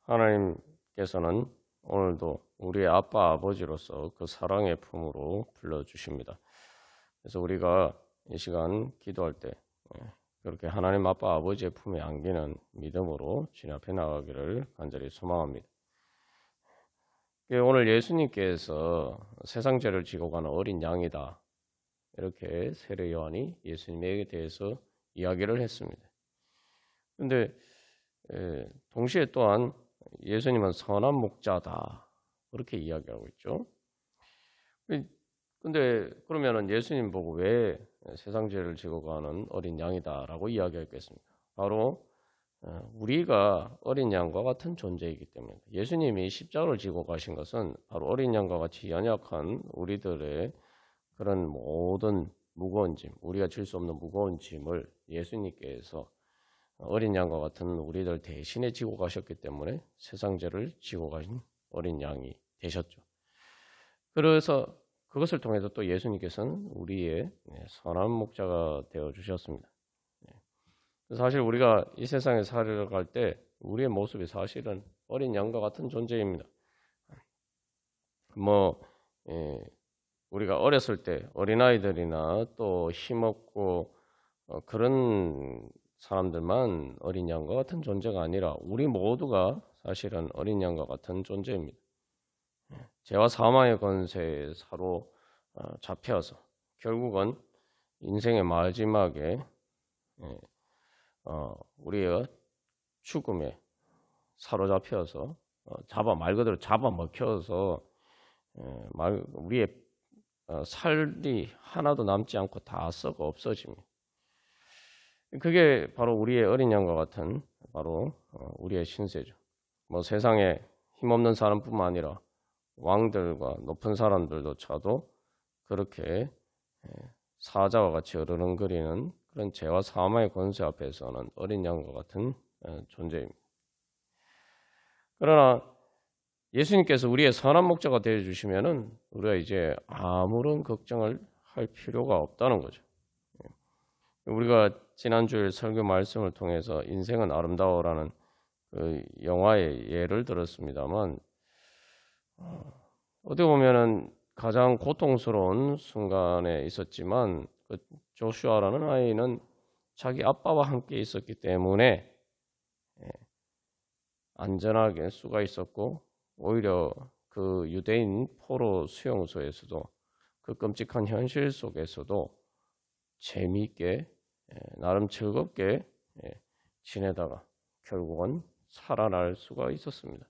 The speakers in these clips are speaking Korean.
하나님께서는 오늘도 우리의 아빠, 아버지로서 그 사랑의 품으로 불러주십니다. 그래서 우리가 이 시간 기도할 때 그렇게 하나님 아빠, 아버지의 품에 안기는 믿음으로 주님 앞에 나가기를 간절히 소망합니다. 오늘 예수님께서 세상 죄를 지고 가는 어린 양이다. 이렇게 세례 요한이 예수님에 대해서 이야기를 했습니다. 그런데 동시에 또한 예수님은 선한 목자다. 그렇게 이야기하고 있죠. 근데 그러면은 예수님 보고 왜 세상 죄를 지고 가는 어린 양이다라고 이야기했겠습니까? 바로 우리가 어린 양과 같은 존재이기 때문에 예수님이 십자가를 지고 가신 것은 바로 어린 양과 같이 연약한 우리들의 그런 모든 무거운 짐, 우리가 질 수 없는 무거운 짐을 예수님께서 어린 양과 같은 우리들 대신에 지고 가셨기 때문에 세상 죄를 지고 가신 어린 양이 되셨죠. 그래서 그것을 통해서 또 예수님께서는 우리의 선한 목자가 되어 주셨습니다. 사실 우리가 이 세상에 살아갈 때 우리의 모습이 사실은 어린 양과 같은 존재입니다. 우리가 어렸을 때 어린아이들이나 또 힘없고 그런 사람들만 어린 양과 같은 존재가 아니라 우리 모두가 사실은 어린 양과 같은 존재입니다. 죄와 사망의 권세에 사로잡혀서 결국은 인생의 마지막에 우리의 죽음에 사로잡혀서 말 그대로 잡아먹혀서 우리의 살이 하나도 남지 않고 다 썩어 없어집니다. 그게 바로 우리의 어린 양과 같은 바로 우리의 신세죠. 세상에 힘없는 사람뿐만 아니라 왕들과 높은 사람들도 차도 그렇게 사자와 같이 어르렁거리는 그런 죄와 사망의 권세 앞에서는 어린 양과 같은 존재입니다. 그러나 예수님께서 우리의 선한 목자가 되어 주시면은 우리가 이제 아무런 걱정을 할 필요가 없다는 거죠. 우리가 지난주에 설교 말씀을 통해서 인생은 아름다워라는 그 영화의 예를 들었습니다만 어떻게 보면은 가장 고통스러운 순간에 있었지만 그 조슈아라는 아이는 자기 아빠와 함께 있었기 때문에 안전하게 수가 있었고 오히려 그 유대인 포로 수용소에서도 그 끔찍한 현실 속에서도 재미있게 나름 즐겁게 지내다가 결국은 살아날 수가 있었습니다.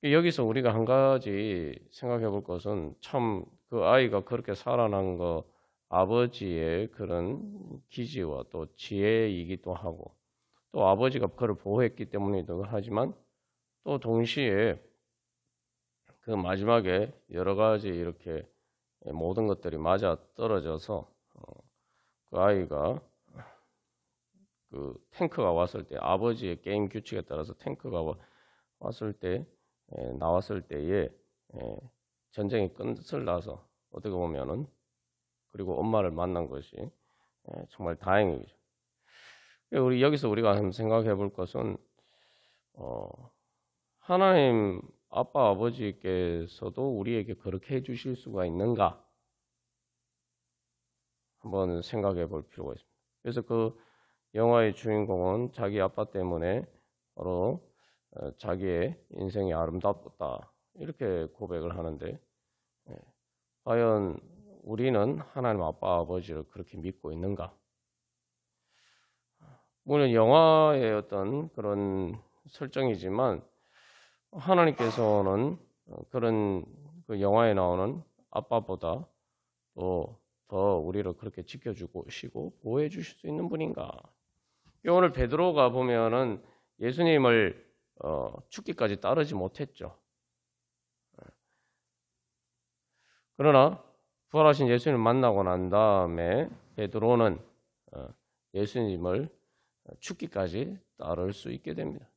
여기서 우리가 한 가지 생각해 볼 것은 참 그 아이가 그렇게 살아난 거 아버지의 그런 기지와 또 지혜이기도 하고 또 아버지가 그를 보호했기 때문이기도 하지만 또 동시에 그 마지막에 여러 가지 이렇게 모든 것들이 맞아 떨어져서 그 아이가 그 탱크가 왔을 때 아버지의 게임 규칙에 따라서 탱크가 왔을 때 나왔을 때에 전쟁이 끝을 나서 어떻게 보면은 그리고 엄마를 만난 것이 정말 다행이죠. 우리 여기서 우리가 한번 생각해 볼 것은 하나님 아빠 아버지께서도 우리에게 그렇게 해주실 수가 있는가 한번 생각해 볼 필요가 있습니다. 그래서 그 영화의 주인공은 자기 아빠 때문에 바로 자기의 인생이 아름답다 이렇게 고백을 하는데 과연 우리는 하나님 아빠 아버지를 그렇게 믿고 있는가? 물론 영화의 어떤 그런 설정이지만 하나님께서는 그런 그 영화에 나오는 아빠보다 또 더 우리를 그렇게 지켜주시고 보호해 주실 수 있는 분인가? 오늘 베드로가 보면은 예수님을 죽기까지 따르지 못했죠. 그러나 부활하신 예수님을 만나고 난 다음에 베드로는 예수님을 죽기까지 따를 수 있게 됩니다.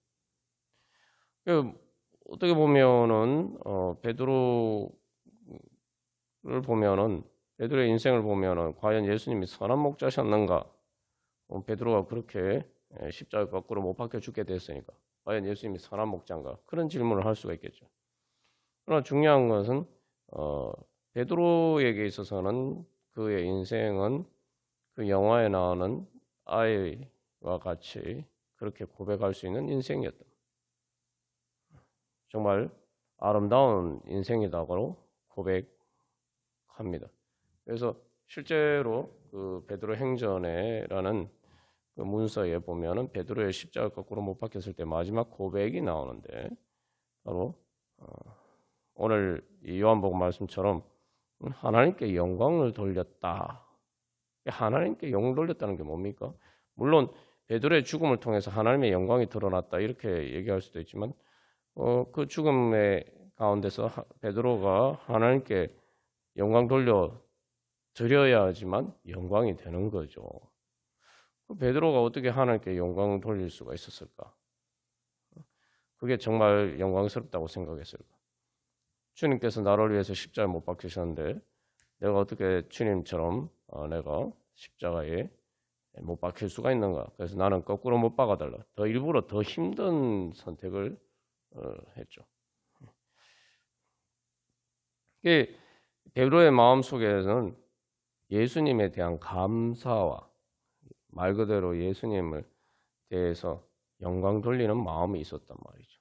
어떻게 보면은 베드로를 보면은 베드로의 인생을 보면은 과연 예수님이 선한 목자셨는가? 베드로가 그렇게 십자가 거꾸로 못 박혀 죽게 됐으니까 과연 예수님이 선한 목자인가? 그런 질문을 할 수가 있겠죠. 그러나 중요한 것은 베드로에게 있어서는 그의 인생은 그 영화에 나오는 아이와 같이 그렇게 고백할 수 있는 인생이었다. 정말 아름다운 인생이라고 고백합니다. 그래서 실제로 그 베드로 행전에라는 그 문서에 보면은 베드로의 십자가 거꾸로 못 박혔을 때 마지막 고백이 나오는데 바로 오늘 이 요한복음 말씀처럼 하나님께 영광을 돌렸다. 하나님께 영광을 돌렸다는 게 뭡니까? 물론 베드로의 죽음을 통해서 하나님의 영광이 드러났다 이렇게 얘기할 수도 있지만 그 죽음의 가운데서 베드로가 하나님께 영광 돌려 드려야지만 영광이 되는 거죠. 베드로가 어떻게 하나님께 영광을 돌릴 수가 있었을까? 그게 정말 영광스럽다고 생각했을까? 주님께서 나를 위해서 십자가에 못 박히셨는데 내가 어떻게 주님처럼 내가 십자가에 못 박힐 수가 있는가? 그래서 나는 거꾸로 못 박아달라. 더 일부러 더 힘든 선택을 했죠. 베드로의 마음 속에는 예수님에 대한 감사와 말 그대로 예수님을 대해서 영광 돌리는 마음이 있었단 말이죠.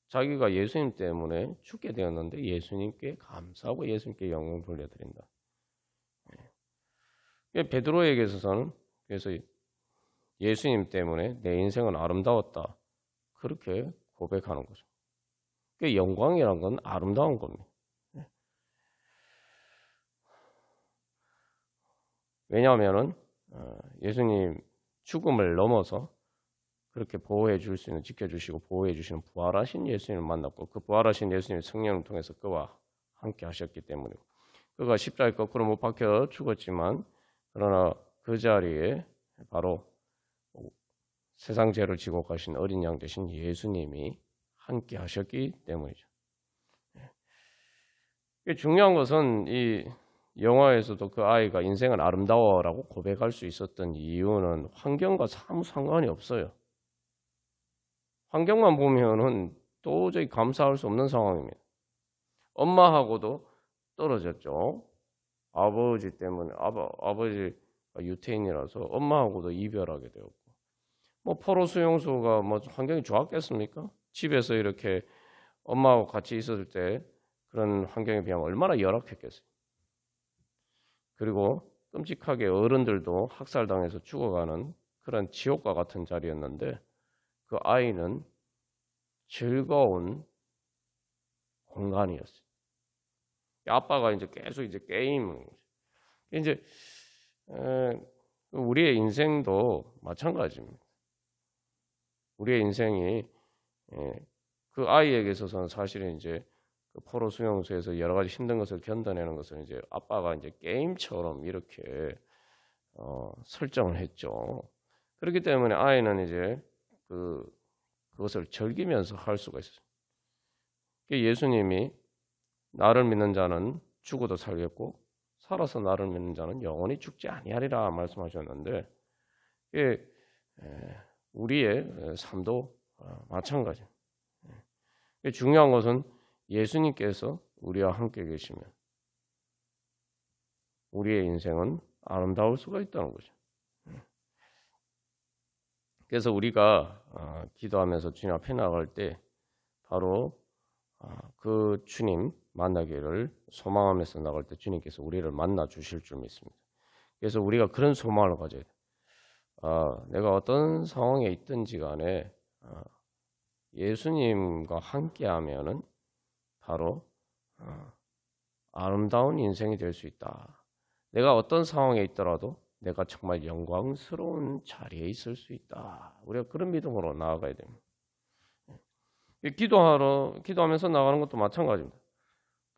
자기가 예수님 때문에 죽게 되었는데 예수님께 감사하고 예수님께 영광 돌려드린다. 베드로에게 있어서는 그래서 예수님 때문에 내 인생은 아름다웠다. 그렇게 고백하는 거죠. 영광이란 건 아름다운 겁니다. 왜냐하면은 예수님 죽음을 넘어서 그렇게 보호해 줄 수 있는, 지켜주시고 보호해 주시는 부활하신 예수님을 만났고 그 부활하신 예수님이 성령을 통해서 그와 함께 하셨기 때문이고 그가 십자가에 거꾸로 못 박혀 죽었지만 그러나 그 자리에 바로 세상 죄를 지고 가신 어린 양 되신 예수님이 함께 하셨기 때문이죠. 중요한 것은 이 영화에서도 그 아이가 인생은 아름다워라고 고백할 수 있었던 이유는 환경과 아무 상관이 없어요. 환경만 보면은 도저히 감사할 수 없는 상황입니다. 엄마하고도 떨어졌죠. 아버지 때문에 아버지가 유태인이라서 엄마하고도 이별하게 되었고 뭐 포로 수용소가 뭐 환경이 좋았겠습니까? 집에서 이렇게 엄마하고 같이 있었을 때 그런 환경에 비하면 얼마나 열악했겠어요. 그리고 끔찍하게 어른들도 학살당해서 죽어가는 그런 지옥과 같은 자리였는데 그 아이는 즐거운 공간이었어요. 아빠가 이제 계속 이제 게임을 이제 우리의 인생도 마찬가지입니다. 우리의 인생이 그 아이에게 있어서는 사실은 이제 그 포로 수용소에서 여러 가지 힘든 것을 견뎌내는 것을 이제 아빠가 이제 게임처럼 이렇게 설정을 했죠. 그렇기 때문에 아이는 이제 그것을 즐기면서 할 수가 있어요. 예수님이 나를 믿는 자는 죽어도 살겠고 살아서 나를 믿는 자는 영원히 죽지 아니하리라 말씀하셨는데 우리의 삶도 마찬가지예요. 중요한 것은 예수님께서 우리와 함께 계시면 우리의 인생은 아름다울 수가 있다는 거죠. 그래서 우리가 기도하면서 주님 앞에 나갈 때 바로 그 주님 만나기를 소망하면서 나갈 때 주님께서 우리를 만나 주실 줄 믿습니다. 그래서 우리가 그런 소망을 가져야 돼요. 내가 어떤 상황에 있든지 간에 예수님과 함께 하면은 바로 아름다운 인생이 될 수 있다. 내가 어떤 상황에 있더라도 내가 정말 영광스러운 자리에 있을 수 있다. 우리가 그런 믿음으로 나아가야 됩니다. 기도하면서 나가는 것도 마찬가지입니다.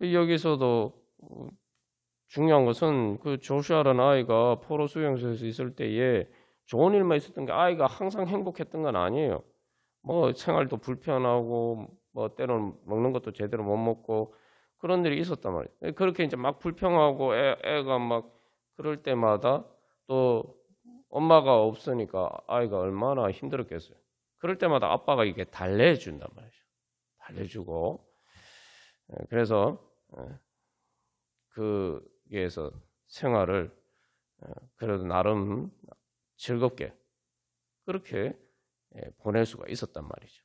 여기서도 중요한 것은 그 조슈아라는 아이가 포로 수용소에서 있을 때에 좋은 일만 있었던 게 아이가 항상 행복했던 건 아니에요. 뭐 생활도 불편하고 뭐 때로는 먹는 것도 제대로 못 먹고 그런 일이 있었단 말이에요. 그렇게 이제 막 불평하고 애가 막 그럴 때마다 또 엄마가 없으니까 아이가 얼마나 힘들었겠어요. 그럴 때마다 아빠가 이게 달래준단 말이죠. 달래주고 그래서 거기에서 생활을 그래도 나름 즐겁게 그렇게 보낼 수가 있었단 말이죠.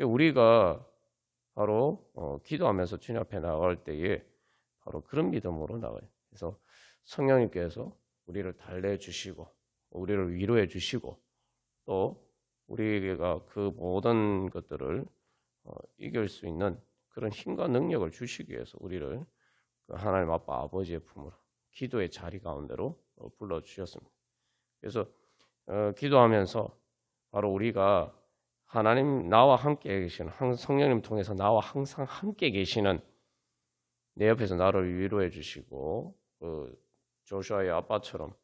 우리가 바로 기도하면서 주님 앞에 나갈 때에 바로 그런 믿음으로 나가요. 그래서 성령님께서 우리를 달래주시고 우리를 위로해 주시고 또 우리가 그 모든 것들을 이길 수 있는 그런 힘과 능력을 주시기 위해서 우리를 그 하나님 아빠 아버지의 품으로 기도의 자리 가운데로 불러주셨습니다. 그래서 기도하면서 바로 우리가 하나님 나와 함께 계시는 성령님 통해서 나와 항상 함께 계시는 내 옆에서 나를 위로해 주시고 그 조슈아의 아빠처럼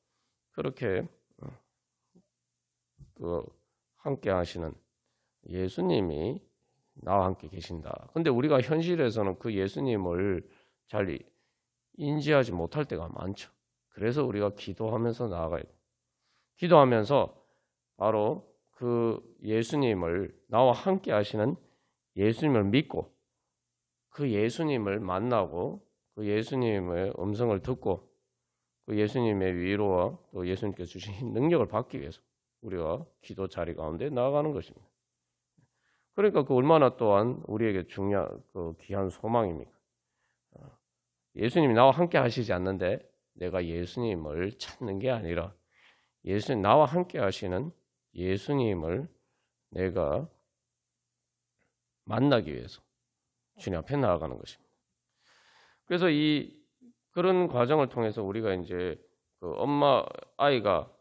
그렇게 그 함께 하시는 예수님이 나와 함께 계신다. 근데 우리가 현실에서는 그 예수님을 잘 인지하지 못할 때가 많죠. 그래서 우리가 기도하면서 나아가야 돼요. 기도하면서 바로 그 예수님을 나와 함께 하시는 예수님을 믿고 그 예수님을 만나고 그 예수님의 음성을 듣고 그 예수님의 위로와 또 예수님께서 주신 능력을 받기 위해서 우리가 기도 자리 가운데 나아가는 것입니다. 그러니까 그 얼마나 또한 우리에게 중요한 그 귀한 소망입니까? 예수님이 나와 함께 하시지 않는데 내가 예수님을 찾는 게 아니라 예수님 나와 함께 하시는 예수님을 내가 만나기 위해서 주님 앞에 나아가는 것입니다. 그래서 그런 과정을 통해서 우리가 이제 그 엄마 아이가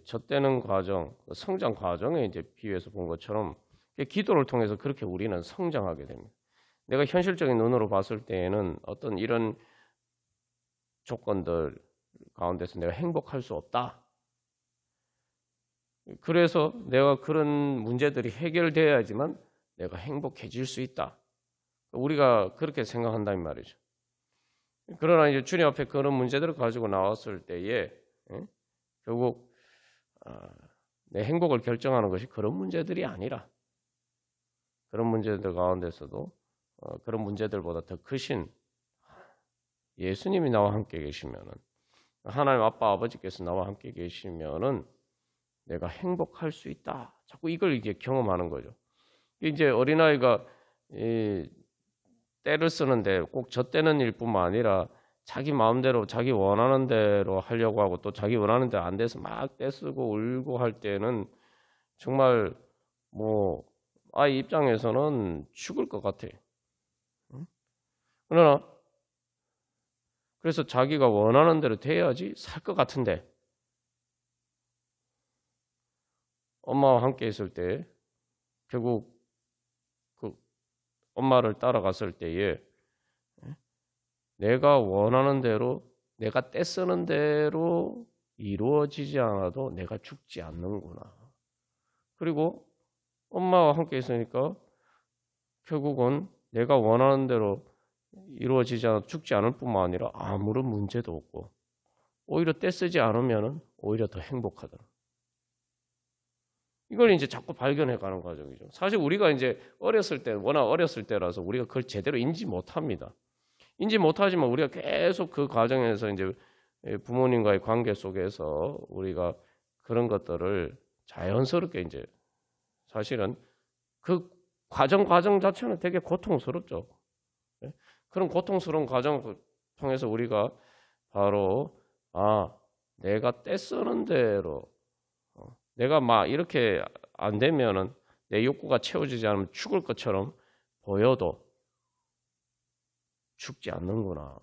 젖대는 과정, 성장 과정에 이제 비유해서 본 것처럼 기도를 통해서 그렇게 우리는 성장하게 됩니다. 내가 현실적인 눈으로 봤을 때에는 어떤 이런 조건들 가운데서 내가 행복할 수 없다. 그래서 내가 그런 문제들이 해결돼야지만 내가 행복해질 수 있다. 우리가 그렇게 생각한다는 말이죠. 그러나 이제 주님 앞에 그런 문제들을 가지고 나왔을 때에 결국 내 행복을 결정하는 것이 그런 문제들이 아니라 그런 문제들 가운데서도 그런 문제들보다 더 크신 예수님이 나와 함께 계시면은 하나님 아빠 아버지께서 나와 함께 계시면은 내가 행복할 수 있다. 자꾸 이걸 이제 경험하는 거죠. 이제 어린아이가 때를 쓰는데 꼭 젖대는 일뿐만 아니라 자기 마음대로 자기 원하는 대로 하려고 하고 또 자기 원하는 대로 안 돼서 막 떼쓰고 울고 할 때는 정말 뭐 아이 입장에서는 죽을 것 같아. 그러나 그래서 자기가 원하는 대로 돼야지 살 것 같은데 엄마와 함께 있을 때 결국 그 엄마를 따라갔을 때에 내가 원하는 대로 내가 떼쓰는 대로 이루어지지 않아도 내가 죽지 않는구나. 그리고 엄마와 함께 있으니까 결국은 내가 원하는 대로 이루어지지 않아도 죽지 않을 뿐만 아니라 아무런 문제도 없고 오히려 떼쓰지 않으면 오히려 더 행복하더라. 이걸 이제 자꾸 발견해 가는 과정이죠. 사실 우리가 이제 어렸을 때, 워낙 어렸을 때라서 우리가 그걸 제대로 인지 못합니다. 인지 못하지만 우리가 계속 그 과정에서 이제 부모님과의 관계 속에서 우리가 그런 것들을 자연스럽게 이제 사실은 그 과정 자체는 되게 고통스럽죠. 그런 고통스러운 과정을 통해서 우리가 바로 내가 떼쓰는 대로 내가 막 이렇게 안 되면은 내 욕구가 채워지지 않으면 죽을 것처럼 보여도 죽지 않는구나.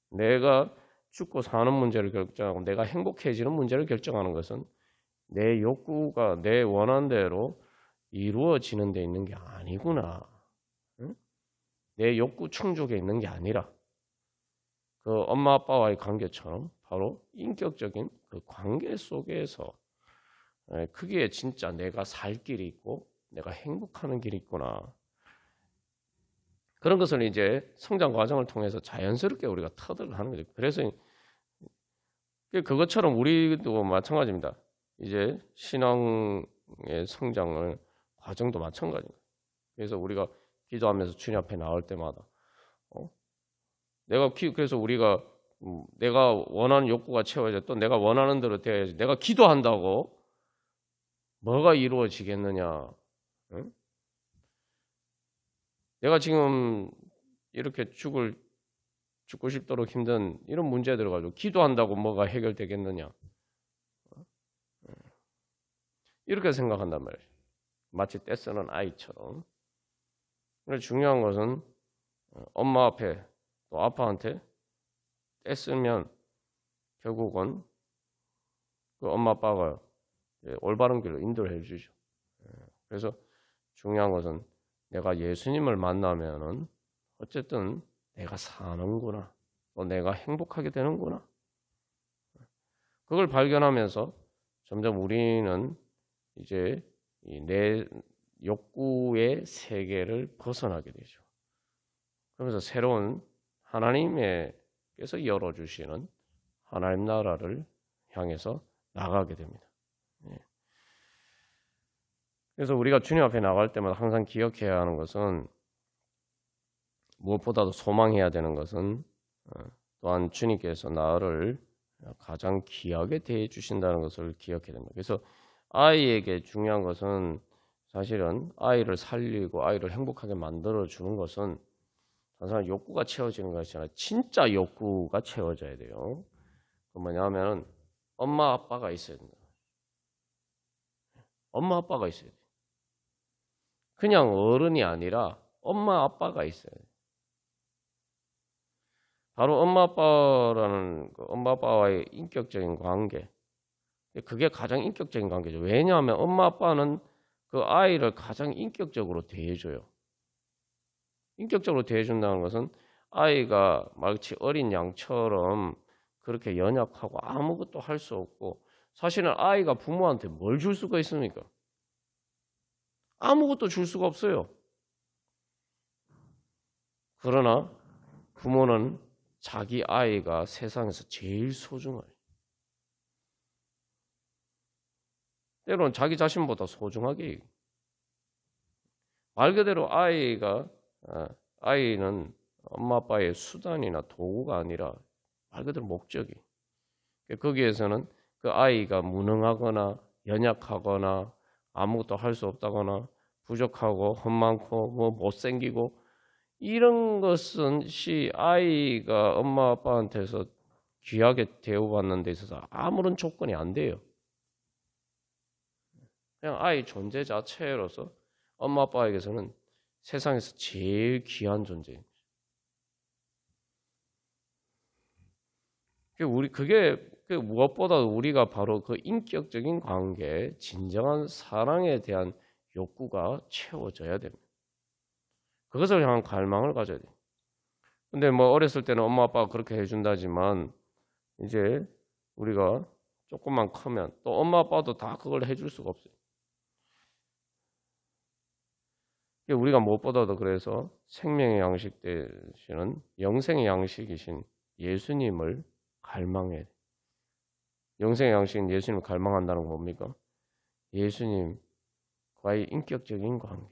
내가 죽고 사는 문제를 결정하고 내가 행복해지는 문제를 결정하는 것은 내 욕구가 내 원하는 대로 이루어지는 데 있는 게 아니구나. 응? 내 욕구 충족에 있는 게 아니라 그 엄마 아빠와의 관계처럼 바로 인격적인 그 관계 속에서 그게 진짜 내가 살 길이 있고 내가 행복하는 길이 있구나. 그런 것을 이제 성장 과정을 통해서 자연스럽게 우리가 터득을 하는 거죠. 그래서 그것처럼 우리도 마찬가지입니다. 이제 신앙 성장을 과정도 마찬가지입니다. 그래서 우리가 기도하면서 주님 앞에 나올 때마다 그래서 우리가 내가 원하는 욕구가 채워져 또 내가 원하는 대로 되어야지. 내가 기도한다고 뭐가 이루어지겠느냐? 응? 내가 지금 이렇게 죽고 싶도록 힘든 이런 문제들을 가지고 기도한다고 뭐가 해결되겠느냐? 이렇게 생각한단 말이에요. 마치 떼쓰는 아이처럼. 그래서 중요한 것은 엄마 앞에 또 아빠한테 떼쓰면 결국은 그 엄마 아빠가 올바른 길로 인도를 해주죠. 그래서 중요한 것은 내가 예수님을 만나면은 어쨌든 내가 사는구나. 또 내가 행복하게 되는구나. 그걸 발견하면서 점점 우리는 이제 내 욕구의 세계를 벗어나게 되죠. 그러면서 새로운 하나님께서 열어주시는 하나님 나라를 향해서 나가게 됩니다. 그래서 우리가 주님 앞에 나갈 때마다 항상 기억해야 하는 것은 무엇보다도 소망해야 되는 것은 또한 주님께서 나를 가장 귀하게 대해 주신다는 것을 기억해야 됩니다. 그래서 아이에게 중요한 것은 사실은 아이를 살리고 아이를 행복하게 만들어 주는 것은 단순한 욕구가 채워지는 것이 아니라 진짜 욕구가 채워져야 돼요. 그 뭐냐면 엄마 아빠가 있어야 된다. 엄마 아빠가 있어야 돼. 그냥 어른이 아니라 엄마 아빠가 있어야 돼. 바로 엄마 아빠와의 인격적인 관계. 그게 가장 인격적인 관계죠. 왜냐하면 엄마 아빠는 그 아이를 가장 인격적으로 대해줘요. 인격적으로 대해준다는 것은 아이가 마치 어린 양처럼 그렇게 연약하고 아무것도 할 수 없고 사실은 아이가 부모한테 뭘 줄 수가 있습니까? 아무것도 줄 수가 없어요. 그러나 부모는 자기 아이가 세상에서 제일 소중해요. 때로는 자기 자신보다 소중하게. 말 그대로 아이는 엄마 아빠의 수단이나 도구가 아니라 말 그대로 목적이. 거기에서는 그 아이가 무능하거나 연약하거나 아무것도 할 수 없다거나 부족하고 험많고 뭐 못생기고 이런 것은 아이가 엄마 아빠한테서 귀하게 대우받는 데 있어서 아무런 조건이 안 돼요. 그냥 아이 존재 자체로서 엄마 아빠에게서는 세상에서 제일 귀한 존재입니다. 그게 무엇보다 우리가 바로 그 인격적인 관계, 진정한 사랑에 대한 욕구가 채워져야 됩니다. 그것을 향한 갈망을 가져야 돼요. 근데 뭐 어렸을 때는 엄마 아빠가 그렇게 해준다지만 이제 우리가 조금만 크면 또 엄마 아빠도 다 그걸 해줄 수가 없어요. 우리가 무엇보다도 그래서 생명의 양식 되시는 영생의 양식이신 예수님을 갈망해야 돼요. 영생의 양식인 예수님을 갈망한다는 건 뭡니까? 예수님과의 인격적인 관계.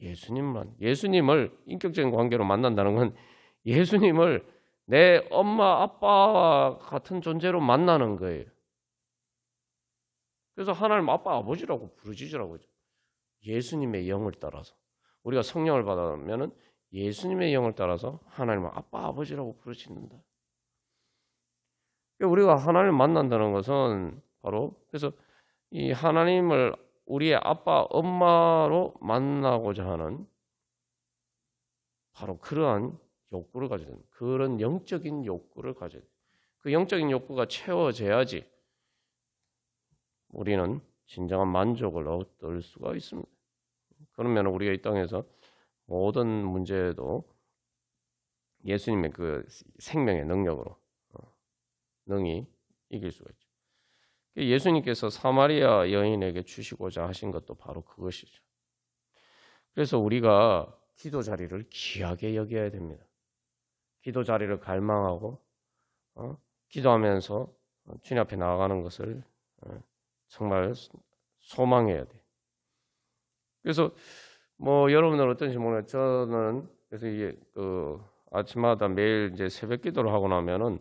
예수님을 인격적인 관계로 만난다는 건 예수님을 내 엄마 아빠와 같은 존재로 만나는 거예요. 그래서 하나님 아빠 아버지라고 부르짖으라고 하죠. 예수님의 영을 따라서. 우리가 성령을 받으면은 예수님의 영을 따라서 하나님을 아빠 아버지라고 부르짖는다. 우리가 하나님을 만난다는 것은 바로 그래서 이 하나님을 우리의 아빠 엄마로 만나고자 하는 바로 그러한 욕구를 가져야 됩니다. 그런 영적인 욕구를 가져야 돼요. 그 영적인 욕구가 채워져야지 우리는 진정한 만족을 얻을 수가 있습니다. 그러면 우리가 이 땅에서 모든 문제도 예수님의 그 생명의 능력으로 능히 이길 수가 있죠. 예수님께서 사마리아 여인에게 주시고자 하신 것도 바로 그것이죠. 그래서 우리가 기도 자리를 귀하게 여겨야 됩니다. 기도 자리를 갈망하고 기도하면서 주님 앞에 나아가는 것을 정말 소망해야 돼. 그래서 뭐 여러분들은 어떤지 모르겠어요. 저는 그래서 이게 아침마다 매일 이제 새벽 기도를 하고 나면은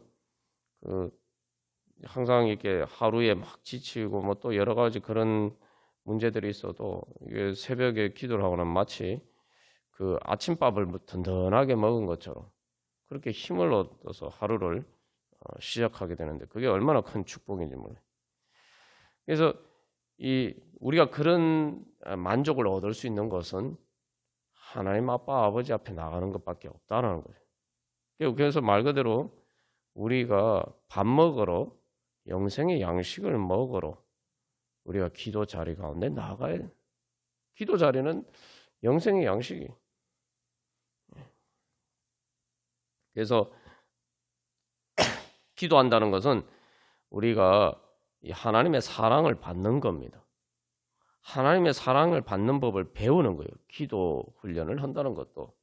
항상 이렇게 하루에 막 지치고 뭐 또 여러 가지 그런 문제들이 있어도 이게 새벽에 기도를 하고 나면 마치 아침밥을 든든하게 먹은 것처럼 그렇게 힘을 얻어서 하루를 시작하게 되는데 그게 얼마나 큰 축복인지 몰라요. 그래서 우리가 그런 만족을 얻을 수 있는 것은 하나님 아빠 아버지 앞에 나가는 것밖에 없다는 거예요. 그래서 말 그대로 우리가 밥 먹으러 영생의 양식을 먹으러 우리가 기도 자리 가운데 나가야 돼요. 기도 자리는 영생의 양식이. 그래서 기도한다는 것은 우리가 하나님의 사랑을 받는 겁니다. 하나님의 사랑을 받는 법을 배우는 거예요. 기도 훈련을 한다는 것도.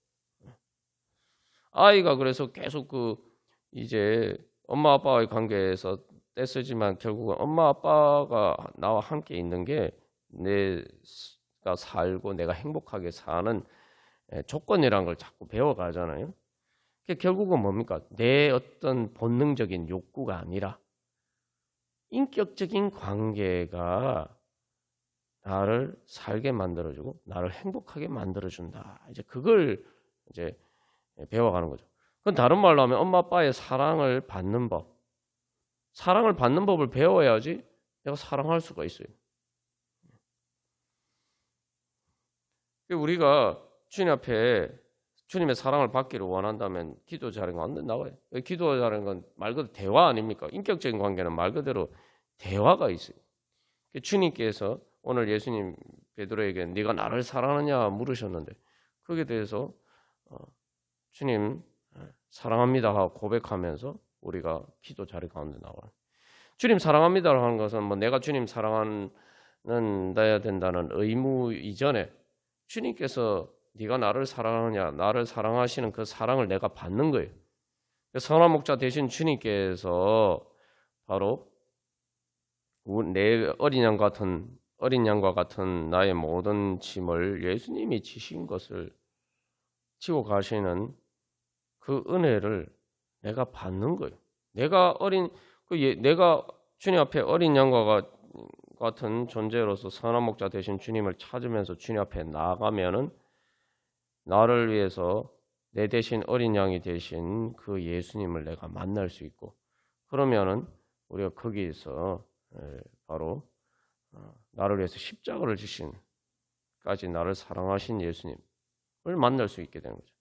아이가 그래서 계속 이제 엄마 아빠와의 관계에서 떼쓰지만 결국은 엄마 아빠가 나와 함께 있는 게 내가 살고 내가 행복하게 사는 조건이라는 걸 자꾸 배워가잖아요. 결국은 뭡니까? 내 어떤 본능적인 욕구가 아니라 인격적인 관계가 나를 살게 만들어주고 나를 행복하게 만들어준다. 이제 그걸 이제 배워가는 거죠. 그건 다른 말로 하면 엄마 아빠의 사랑을 받는 법. 사랑을 받는 법을 배워야지 내가 사랑할 수가 있어요. 우리가 주님 앞에 주님의 사랑을 받기를 원한다면 기도 자리가 완전 나와요. 기도 자리는 건 말 그대로 대화 아닙니까? 인격적인 관계는 말 그대로 대화가 있어요. 주님께서 오늘 예수님 베드로에게 네가 나를 사랑하느냐 물으셨는데 거기에 대해서 주님 사랑합니다 하고 고백하면서 우리가 기도 자리 가운데 나와요. 주님 사랑합니다라고 하는 것은 뭐 내가 주님 사랑하는 나야 된다는 의무 이전에 주님께서 네가 나를 사랑하느냐 나를 사랑하시는 그 사랑을 내가 받는 거예요. 선한 목자 되신 주님께서 바로 내 어린 양과 같은 나의 모든 짐을 예수님이 지신 것을 지고 가시는 그 은혜를 내가 받는 거예요. 내가 주님 앞에 어린 양과 같은 존재로서 선한 목자 되신 주님을 찾으면서 주님 앞에 나아가면은 나를 위해서 내 대신 어린 양이 되신 그 예수님을 내가 만날 수 있고 그러면은 우리가 거기에서 바로 나를 위해서 십자가를 지신까지 나를 사랑하신 예수님을 만날 수 있게 되는 거죠.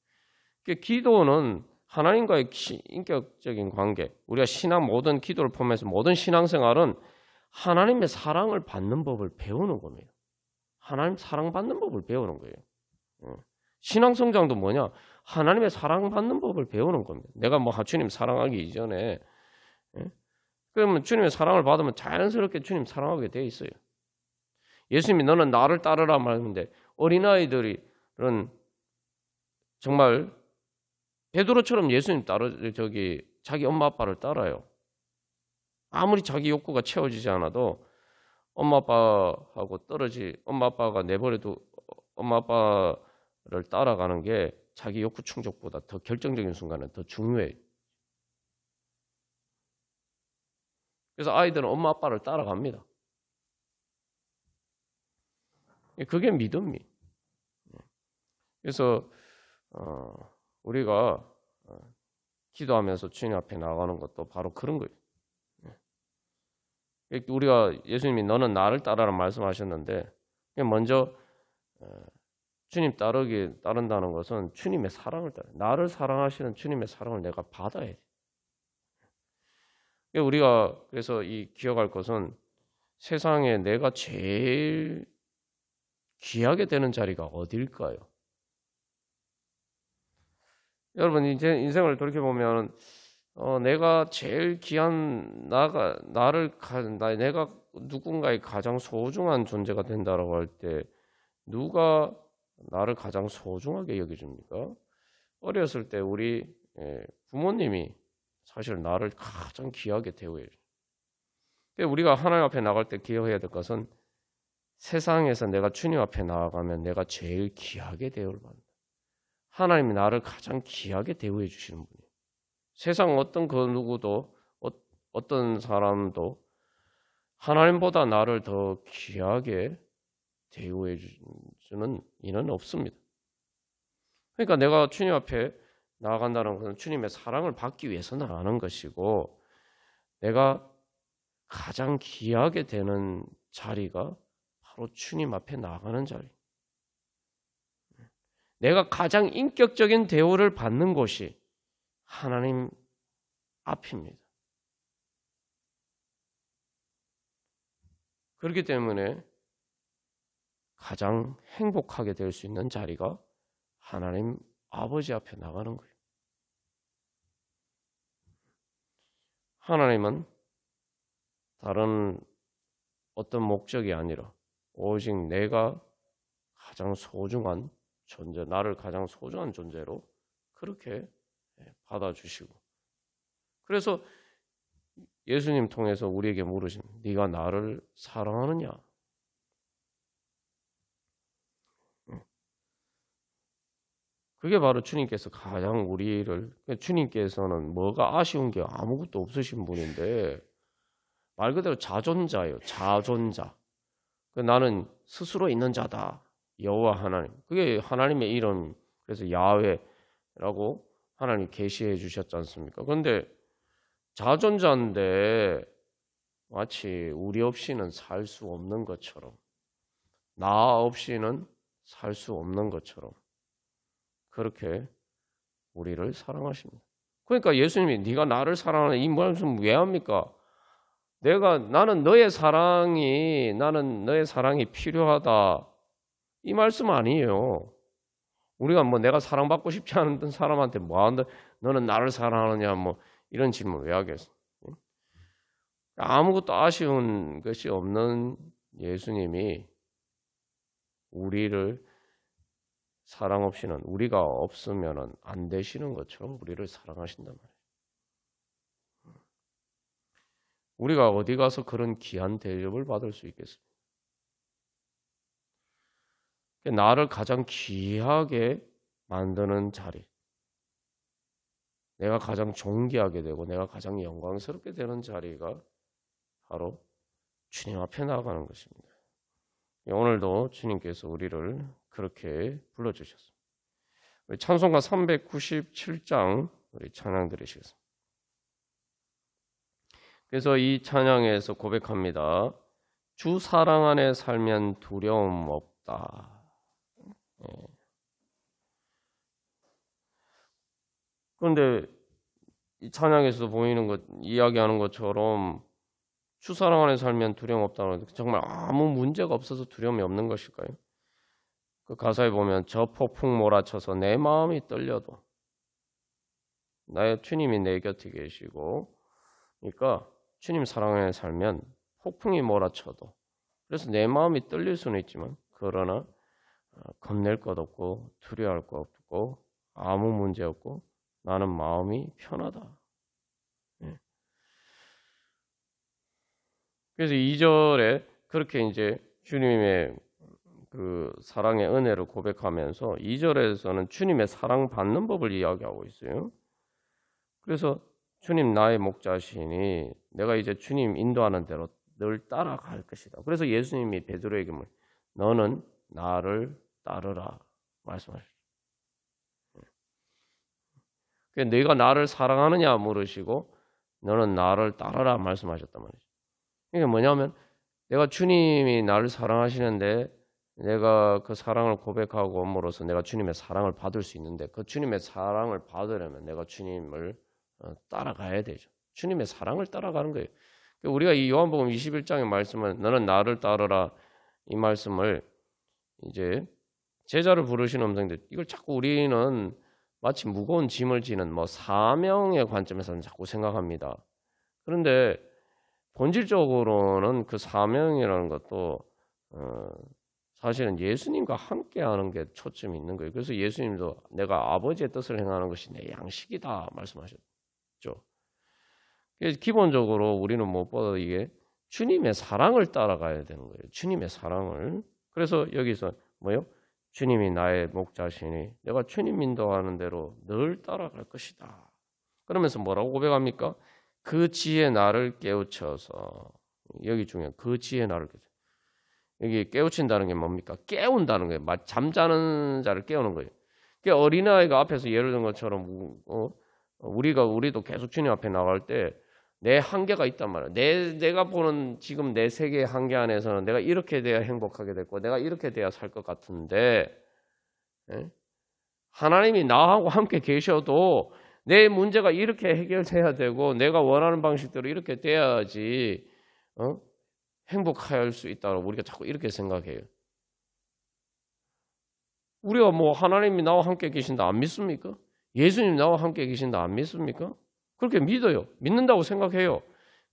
기도는 하나님과의 인격적인 관계, 우리가 모든 기도를 포함해서 모든 신앙생활은 하나님의 사랑을 받는 법을 배우는 겁니다. 하나님 사랑받는 법을 배우는 거예요. 신앙성장도 뭐냐? 하나님의 사랑받는 법을 배우는 겁니다. 내가 주님 사랑하기 이전에 그러면 주님의 사랑을 받으면 자연스럽게 주님 사랑하게 돼 있어요. 예수님이 너는 나를 따르라 말하는데 어린아이들은 정말 베드로처럼 예수님 자기 엄마 아빠를 따라요. 아무리 자기 욕구가 채워지지 않아도 엄마 아빠가 내버려도 엄마 아빠를 따라가는 게 자기 욕구 충족보다 더 결정적인 순간은 더 중요해요. 그래서 아이들은 엄마 아빠를 따라갑니다. 그게 믿음이. 그래서 우리가 기도하면서 주님 앞에 나가는 것도 바로 그런 거예요. 우리가 예수님이 너는 나를 따르라 말씀하셨는데 먼저 주님 따른다는 것은 주님의 사랑을 나를 사랑하시는 주님의 사랑을 내가 받아야 돼. 우리가 그래서 기억할 것은 세상에 내가 제일 귀하게 되는 자리가 어딜까요? 여러분 이제 인생을 돌이켜보면 내가 제일 귀한 내가 누군가의 가장 소중한 존재가 된다라고 할 때 누가 나를 가장 소중하게 여겨줍니까? 어렸을 때 우리 부모님이 사실 나를 가장 귀하게 대우해요. 우리가 하나님 앞에 나갈 때 기억해야 될 것은 세상에서 내가 주님 앞에 나아가면 내가 제일 귀하게 대우를 받는다. 하나님이 나를 가장 귀하게 대우해 주시는 분이에요. 세상 어떤 그 누구도 어떤 사람도 하나님보다 나를 더 귀하게 대우해 주는 이는 없습니다. 그러니까 내가 주님 앞에 나아간다는 것은 주님의 사랑을 받기 위해서 나가는 것이고, 내가 가장 귀하게 되는 자리가 바로 주님 앞에 나아가는 자리. 내가 가장 인격적인 대우를 받는 곳이 하나님 앞입니다. 그렇기 때문에 가장 행복하게 될 수 있는 자리가 하나님 아버지 앞에 나가는 거예요. 하나님은 다른 어떤 목적이 아니라 오직 내가 가장 소중한 존재, 나를 가장 소중한 존재로 그렇게 받아주시고, 그래서 예수님 통해서 우리에게 물으십니다. 네가 나를 사랑하느냐? 그게 바로 주님께서 가장 우리를, 주님께서는 뭐가 아쉬운 게 아무것도 없으신 분인데 말 그대로 자존자예요. 자존자. 나는 스스로 있는 자다. 여호와 하나님. 그게 하나님의 이름. 그래서 야훼라고 하나님 계시해 주셨지 않습니까? 그런데 자존자인데 마치 우리 없이는 살 수 없는 것처럼, 나 없이는 살 수 없는 것처럼 그렇게 우리를 사랑하십니다. 그러니까 예수님이 네가 나를 사랑하는 이 말씀 왜 합니까? 나는 너의 사랑이 필요하다. 이 말씀 아니에요. 우리가 내가 사랑받고 싶지 않은 사람한테 너는 나를 사랑하느냐 이런 질문을 왜 하겠어? 아무것도 아쉬운 것이 없는 예수님이 우리를 사랑 없이는, 우리가 없으면 안 되시는 것처럼 우리를 사랑하신단 말이에요. 우리가 어디 가서 그런 귀한 대접을 받을 수 있겠습니까? 나를 가장 귀하게 만드는 자리, 내가 가장 존귀하게 되고 내가 가장 영광스럽게 되는 자리가 바로 주님 앞에 나아가는 것입니다. 오늘도 주님께서 우리를 그렇게 불러주셨습니다. 우리 찬송가 397장 우리 찬양 들으시겠습니다. 그래서 이 찬양에서 고백합니다. 주 사랑 안에 살면 두려움 없다. 그런데 이 찬양에서 보이는 것, 이야기하는 것처럼 주 사랑 안에 살면 두려움 없다는 것, 정말 아무 문제가 없어서 두려움이 없는 것일까요? 그 가사에 보면 저 폭풍 몰아쳐서 내 마음이 떨려도 나의 주님이 내 곁에 계시고, 그러니까 주님 사랑 안에 살면 폭풍이 몰아쳐도, 그래서 내 마음이 떨릴 수는 있지만 그러나 겁낼 것 없고 두려워할 것 없고 아무 문제 없고 나는 마음이 편하다. 그래서 2절에 그렇게 이제 주님의 그 사랑의 은혜를 고백하면서 2절에서는 주님의 사랑 받는 법을 이야기하고 있어요. 그래서 주님 나의 목자시니 내가 이제 주님 인도하는 대로 늘 따라갈 것이다. 그래서 예수님이 베드로에게 너는 나를 따르라 말씀하셨죠. 내가 나를 사랑하느냐 물으시고 너는 나를 따르라 말씀하셨단 말이죠. 이게 뭐냐면 내가 주님이 나를 사랑하시는데 내가 그 사랑을 고백하고 함으로써 내가 주님의 사랑을 받을 수 있는데, 그 주님의 사랑을 받으려면 내가 주님을 따라가야 되죠. 주님의 사랑을 따라가는 거예요. 우리가 이 요한복음 21장의 말씀은 너는 나를 따르라, 이 말씀을 이제 제자를 부르시는 음성인데, 이걸 자꾸 우리는 마치 무거운 짐을 지는 사명의 관점에서는 자꾸 생각합니다. 그런데 본질적으로는 그 사명이라는 것도 사실은 예수님과 함께하는 게 초점이 있는 거예요. 그래서 예수님도 내가 아버지의 뜻을 행하는 것이 내 양식이다 말씀하셨죠. 그래서 기본적으로 우리는 무엇보다 이게 주님의 사랑을 따라가야 되는 거예요. 주님의 사랑을. 그래서 여기서 뭐요? 주님이 나의 목자시니 내가 주님 인도하는 대로 늘 따라갈 것이다. 그러면서 뭐라고 고백합니까? 그 지혜 나를 깨우쳐서. 여기 중에 그 지혜 나를 깨우쳐. 여기 깨우친다는 게 뭡니까? 깨운다는 거예요. 잠자는 자를 깨우는 거예요. 그러니까 어린아이가 앞에서 예를 든 것처럼 우리도 계속 주님 앞에 나갈 때 내 한계가 있단 말이야. 내가 보는 지금 내 세계의 한계 안에서는 내가 이렇게 돼야 행복하게 됐고 내가 이렇게 돼야 살 것 같은데 하나님이 나하고 함께 계셔도 내 문제가 이렇게 해결돼야 되고 내가 원하는 방식대로 이렇게 돼야지 행복할 수 있다고 우리가 자꾸 이렇게 생각해요. 우리가 뭐 하나님이 나와 함께 계신다 안 믿습니까? 예수님 나와 함께 계신다 안 믿습니까? 그렇게 믿어요. 믿는다고 생각해요.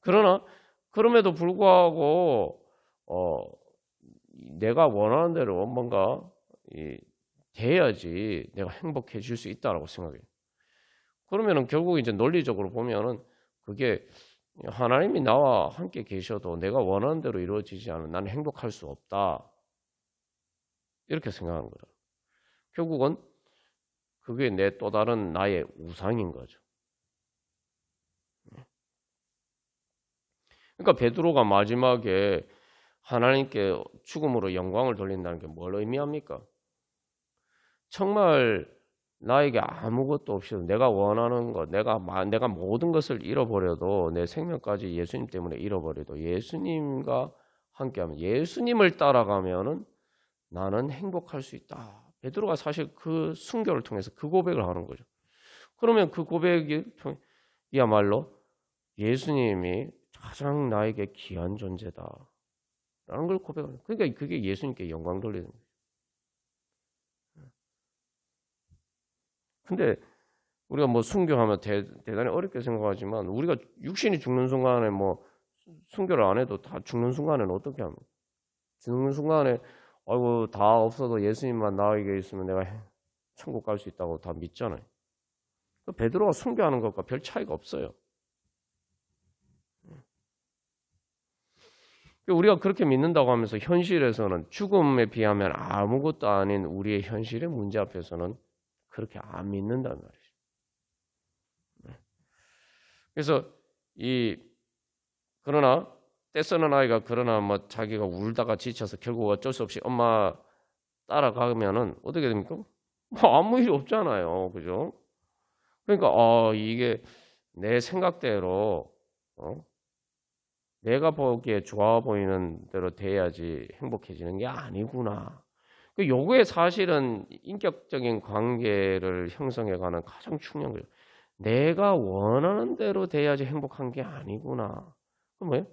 그러나 그럼에도 불구하고 내가 원하는 대로 뭔가 돼야지 내가 행복해질 수 있다라고 생각해요. 그러면은 결국 이제 논리적으로 보면은 그게 하나님이 나와 함께 계셔도 내가 원하는 대로 이루어지지 않으면 나는 행복할 수 없다. 이렇게 생각하는 거다. 결국은 그게 내 또 다른 나의 우상인 거죠. 그러니까 베드로가 마지막에 하나님께 죽음으로 영광을 돌린다는 게 뭘 의미합니까? 정말 나에게 아무것도 없이 내가 원하는 것, 내가 모든 것을 잃어버려도 내 생명까지 예수님 때문에 잃어버려도 예수님과 함께하면 예수님을 따라가면은 나는 행복할 수 있다. 베드로가 사실 그 순교를 통해서 그 고백을 하는 거죠. 그러면 그 고백이야말로 예수님이 가장 나에게 귀한 존재다라는 걸 고백하는. 그러니까 그게 예수님께 영광 돌리는 거예요. 근데 우리가 뭐 순교하면 대단히 어렵게 생각하지만 우리가 육신이 죽는 순간에 뭐 순교를 안 해도 다 죽는 순간에는 어떻게 합니까? 죽는 순간에 아이고 다 없어도 예수님만 나에게 있으면 내가 천국 갈 수 있다고 다 믿잖아요. 베드로가 순교하는 것과 별 차이가 없어요. 우리가 그렇게 믿는다고 하면서 현실에서는 죽음에 비하면 아무것도 아닌 우리의 현실의 문제 앞에서는 그렇게 안 믿는단 말이죠. 그래서 그러나 떼쓰는 아이가 그러나 뭐 자기가 울다가 지쳐서 결국 어쩔 수 없이 엄마 따라가면은 어떻게 됩니까? 뭐 아무 일이 없잖아요, 그죠? 그러니까 이게 내 생각대로 내가 보기에 좋아 보이는 대로 돼야지 행복해지는 게 아니구나. 요거에 사실은 인격적인 관계를 형성해가는 가장 중요한 거예요. 내가 원하는 대로 돼야지 행복한 게 아니구나. 그럼 뭐예요?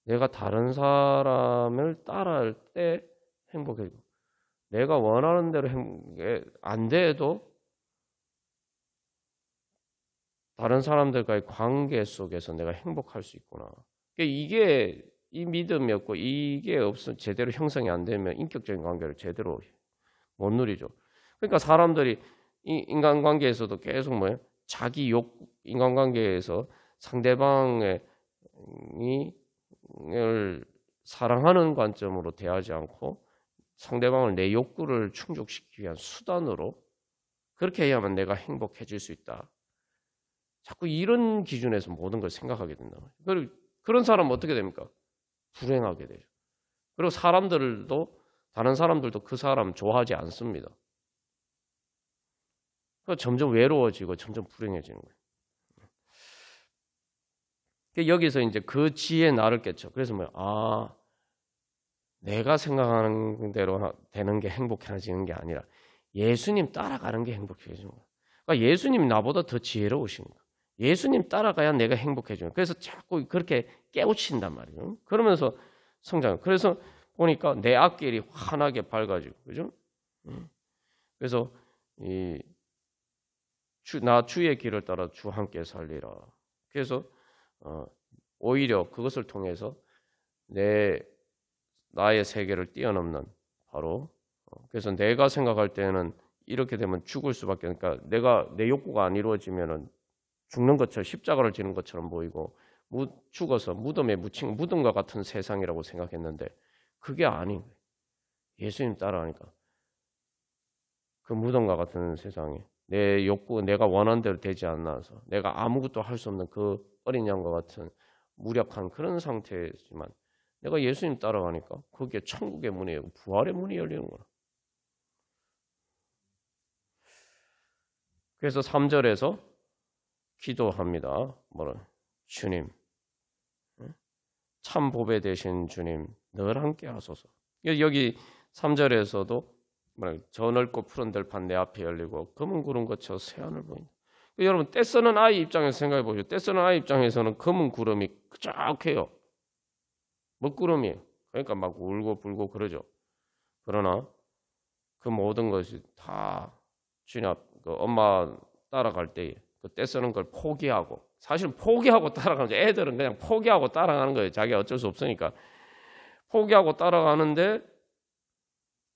내가 다른 사람을 따라할 때 행복해지고 내가 원하는 대로 안 돼도 다른 사람들과의 관계 속에서 내가 행복할 수 있구나. 이게 이 믿음이었고 이게 제대로 형성이 안 되면 인격적인 관계를 제대로 못 누리죠. 그러니까 사람들이 인간관계에서도 계속 뭐예요? 자기 인간관계에서 상대방을 사랑하는 관점으로 대하지 않고 상대방을 내 욕구를 충족시키기 위한 수단으로 그렇게 해야만 내가 행복해질 수 있다. 자꾸 이런 기준에서 모든 걸 생각하게 된다. 그런 사람은 어떻게 됩니까? 불행하게 되죠. 그리고 다른 사람들도 그 사람 좋아하지 않습니다. 점점 외로워지고 점점 불행해지는 거예요. 여기서 이제 그 지혜 나를 깨쳐. 그래서 내가 생각하는 대로 되는 게 행복해지는 게 아니라 예수님 따라가는 게 행복해지는 거예요. 그러니까 예수님이 나보다 더 지혜로우신 거예요. 예수님 따라가야 내가 행복해지는 거예요. 그래서 자꾸 그렇게 깨우친단 말이에요. 그러면서 성장. 그래서 보니까 내 앞길이 환하게 밝아지고, 그죠? 그래서 나 주의 길을 따라 주 함께 살리라. 그래서 오히려 그것을 통해서 나의 세계를 뛰어넘는 바로 그래서 내가 생각할 때는 이렇게 되면 죽을 수밖에 그러니까 내 욕구가 안 이루어지면은 죽는 것처럼 십자가를 지는 것처럼 보이고 죽어서 무덤에 묻힌 무덤과 같은 세상이라고 생각했는데 그게 아닌 거예요. 예수님 따라하니까 그 무덤과 같은 세상이 내 욕구, 내가 원하는 대로 되지 않아서 내가 아무것도 할 수 없는 그 어린 양과 같은 무력한 그런 상태지만 내가 예수님 따라가니까 그게 천국의 문이 열리고 부활의 문이 열리는구나. 그래서 3절에서 기도합니다. 뭐라? 주님, 참 보배 되신 주님, 늘 함께 하소서. 여기 3절에서도 저 넓고 푸른 들판 내 앞에 열리고 검은 구름 거쳐 새하늘 보인다. 여러분 떼쓰는 아이 입장에서 생각해 보시죠. 떼쓰는 아이 입장에서는 검은 구름이 쫙해요. 먹구름이에요. 그러니까 막 울고 불고 그러죠. 그러나 그 모든 것이 다 주님 앞, 그 엄마 따라갈 때에 그 떼쓰는 걸 포기하고, 사실 포기하고 따라가는 거죠. 애들은 그냥 포기하고 따라가는 거예요. 자기가 어쩔 수 없으니까 포기하고 따라가는데,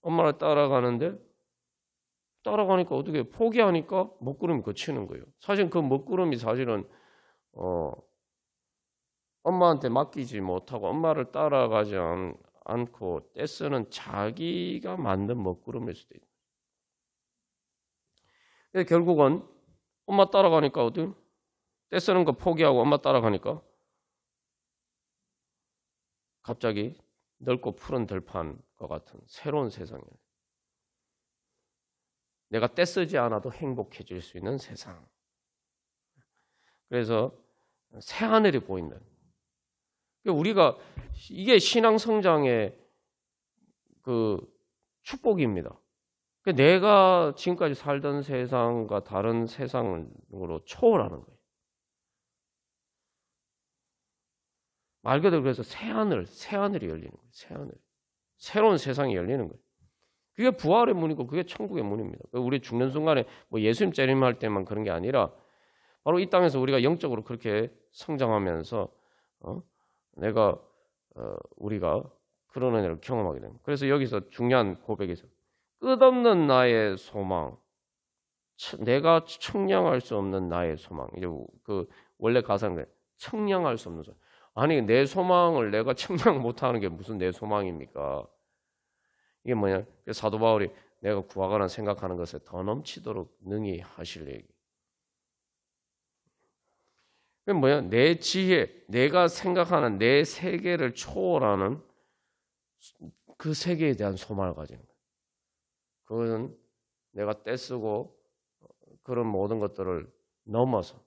엄마를 따라가니까 어떻게 포기하니까 먹구름이 그치는 거예요. 사실 그 먹구름이 사실은 엄마한테 맡기지 못하고 엄마를 따라가지 않고 떼쓰는 자기가 만든 먹구름일 수도 있어요. 그래서 결국은 엄마 따라가니까 어떻게 떼쓰는 거 포기하고 엄마 따라가니까 갑자기 넓고 푸른 들판과 같은 새로운 세상이에요. 내가 떼쓰지 않아도 행복해질 수 있는 세상. 그래서 새 하늘이 보인다. 우리가 이게 신앙 성장의 그 축복입니다. 내가 지금까지 살던 세상과 다른 세상으로 초월하는 거예요. 말 그대로 그래서 새 하늘이 열리는 거예요. 새 하늘. 새로운 세상이 열리는 거예요. 그게 부활의 문이고 그게 천국의 문입니다. 우리 죽는 순간에 뭐 예수님 재림할 때만 그런 게 아니라 바로 이 땅에서 우리가 영적으로 그렇게 성장하면서 우리가 그런 은혜를 경험하게 됩니다. 그래서 여기서 중요한 고백에서 끝없는 나의 소망, 내가 청량할 수 없는 나의 소망. 이제 그 원래 가사는 청량할 수 없는 소망. 아니 내 소망을 내가 청량 못하는 게 무슨 내 소망입니까? 이게 뭐냐? 사도 바울이 내가 구하거나 생각하는 것에 더 넘치도록 능히 하실 얘기. 그게 뭐야? 내 지혜, 내가 생각하는 내 세계를 초월하는 그 세계에 대한 소망을 가지는 거예요. 그것은 내가 떼쓰고 그런 모든 것들을 넘어서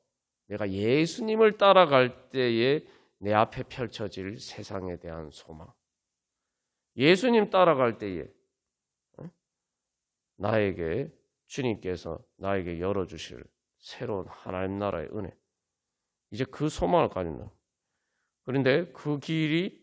내가 예수님을 따라갈 때에 내 앞에 펼쳐질 세상에 대한 소망. 예수님 따라갈 때에 나에게 주님께서 나에게 열어주실 새로운 하나님 나라의 은혜. 이제 그 소망을 가진다. 그런데 그 길이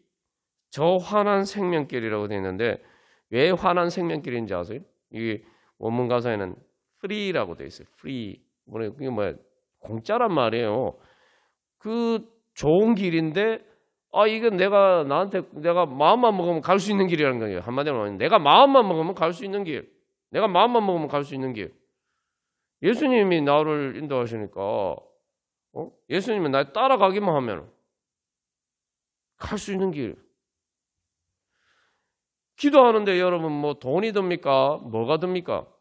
저 환한 생명길이라고 되어 있는데 왜 환한 생명길인지 아세요? 이게 원문 가사에는 free라고 되어 있어요. free. 그게 뭐야? 공짜란 말이에요. 그 좋은 길인데 이건 내가 마음만 먹으면 갈 수 있는 길이라는 거예요. 한마디로 내가 마음만 먹으면 갈 수 있는 길. 내가 마음만 먹으면 갈 수 있는 길. 예수님이 나를 인도하시니까 예수님이 날 따라가기만 하면 갈 수 있는 길. 기도하는데 여러분 뭐 돈이 듭니까? 뭐가 듭니까?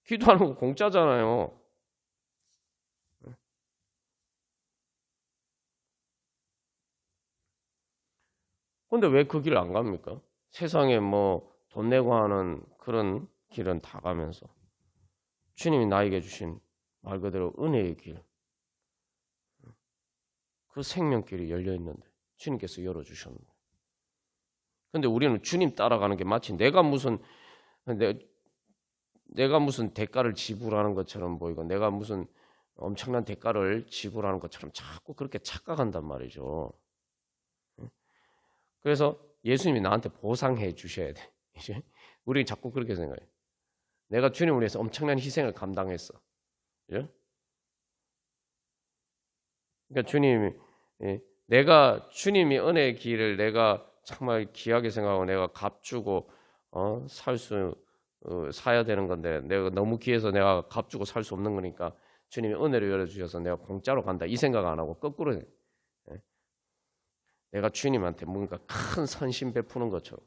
기도하는 거 공짜잖아요. 근데 왜 그 길을 안 갑니까? 세상에 뭐 돈 내고 하는 그런 길은 다 가면서 주님이 나에게 주신 말 그대로 은혜의 길, 그 생명길이 열려 있는데 주님께서 열어주셨는데, 근데 우리는 주님 따라가는 게 마치 내가 무슨 대가를 지불하는 것처럼 보이고 내가 무슨 엄청난 대가를 지불하는 것처럼 자꾸 그렇게 착각한단 말이죠. 그래서 예수님이 나한테 보상해 주셔야 돼. 우리 자꾸 그렇게 생각해요. 내가 주님을 위해서 엄청난 희생을 감당했어. 그렇죠? 그러니까 주님이 은혜의 길을 내가 정말 귀하게 생각하고 내가 값주고 사야 되는 건데 내가 너무 귀해서 내가 값주고 살 수 없는 거니까 주님이 은혜를 열어주셔서 내가 공짜로 간다 이 생각 안 하고 거꾸로 해요. 내가 주님한테 뭔가 큰 선심 베푸는 것처럼.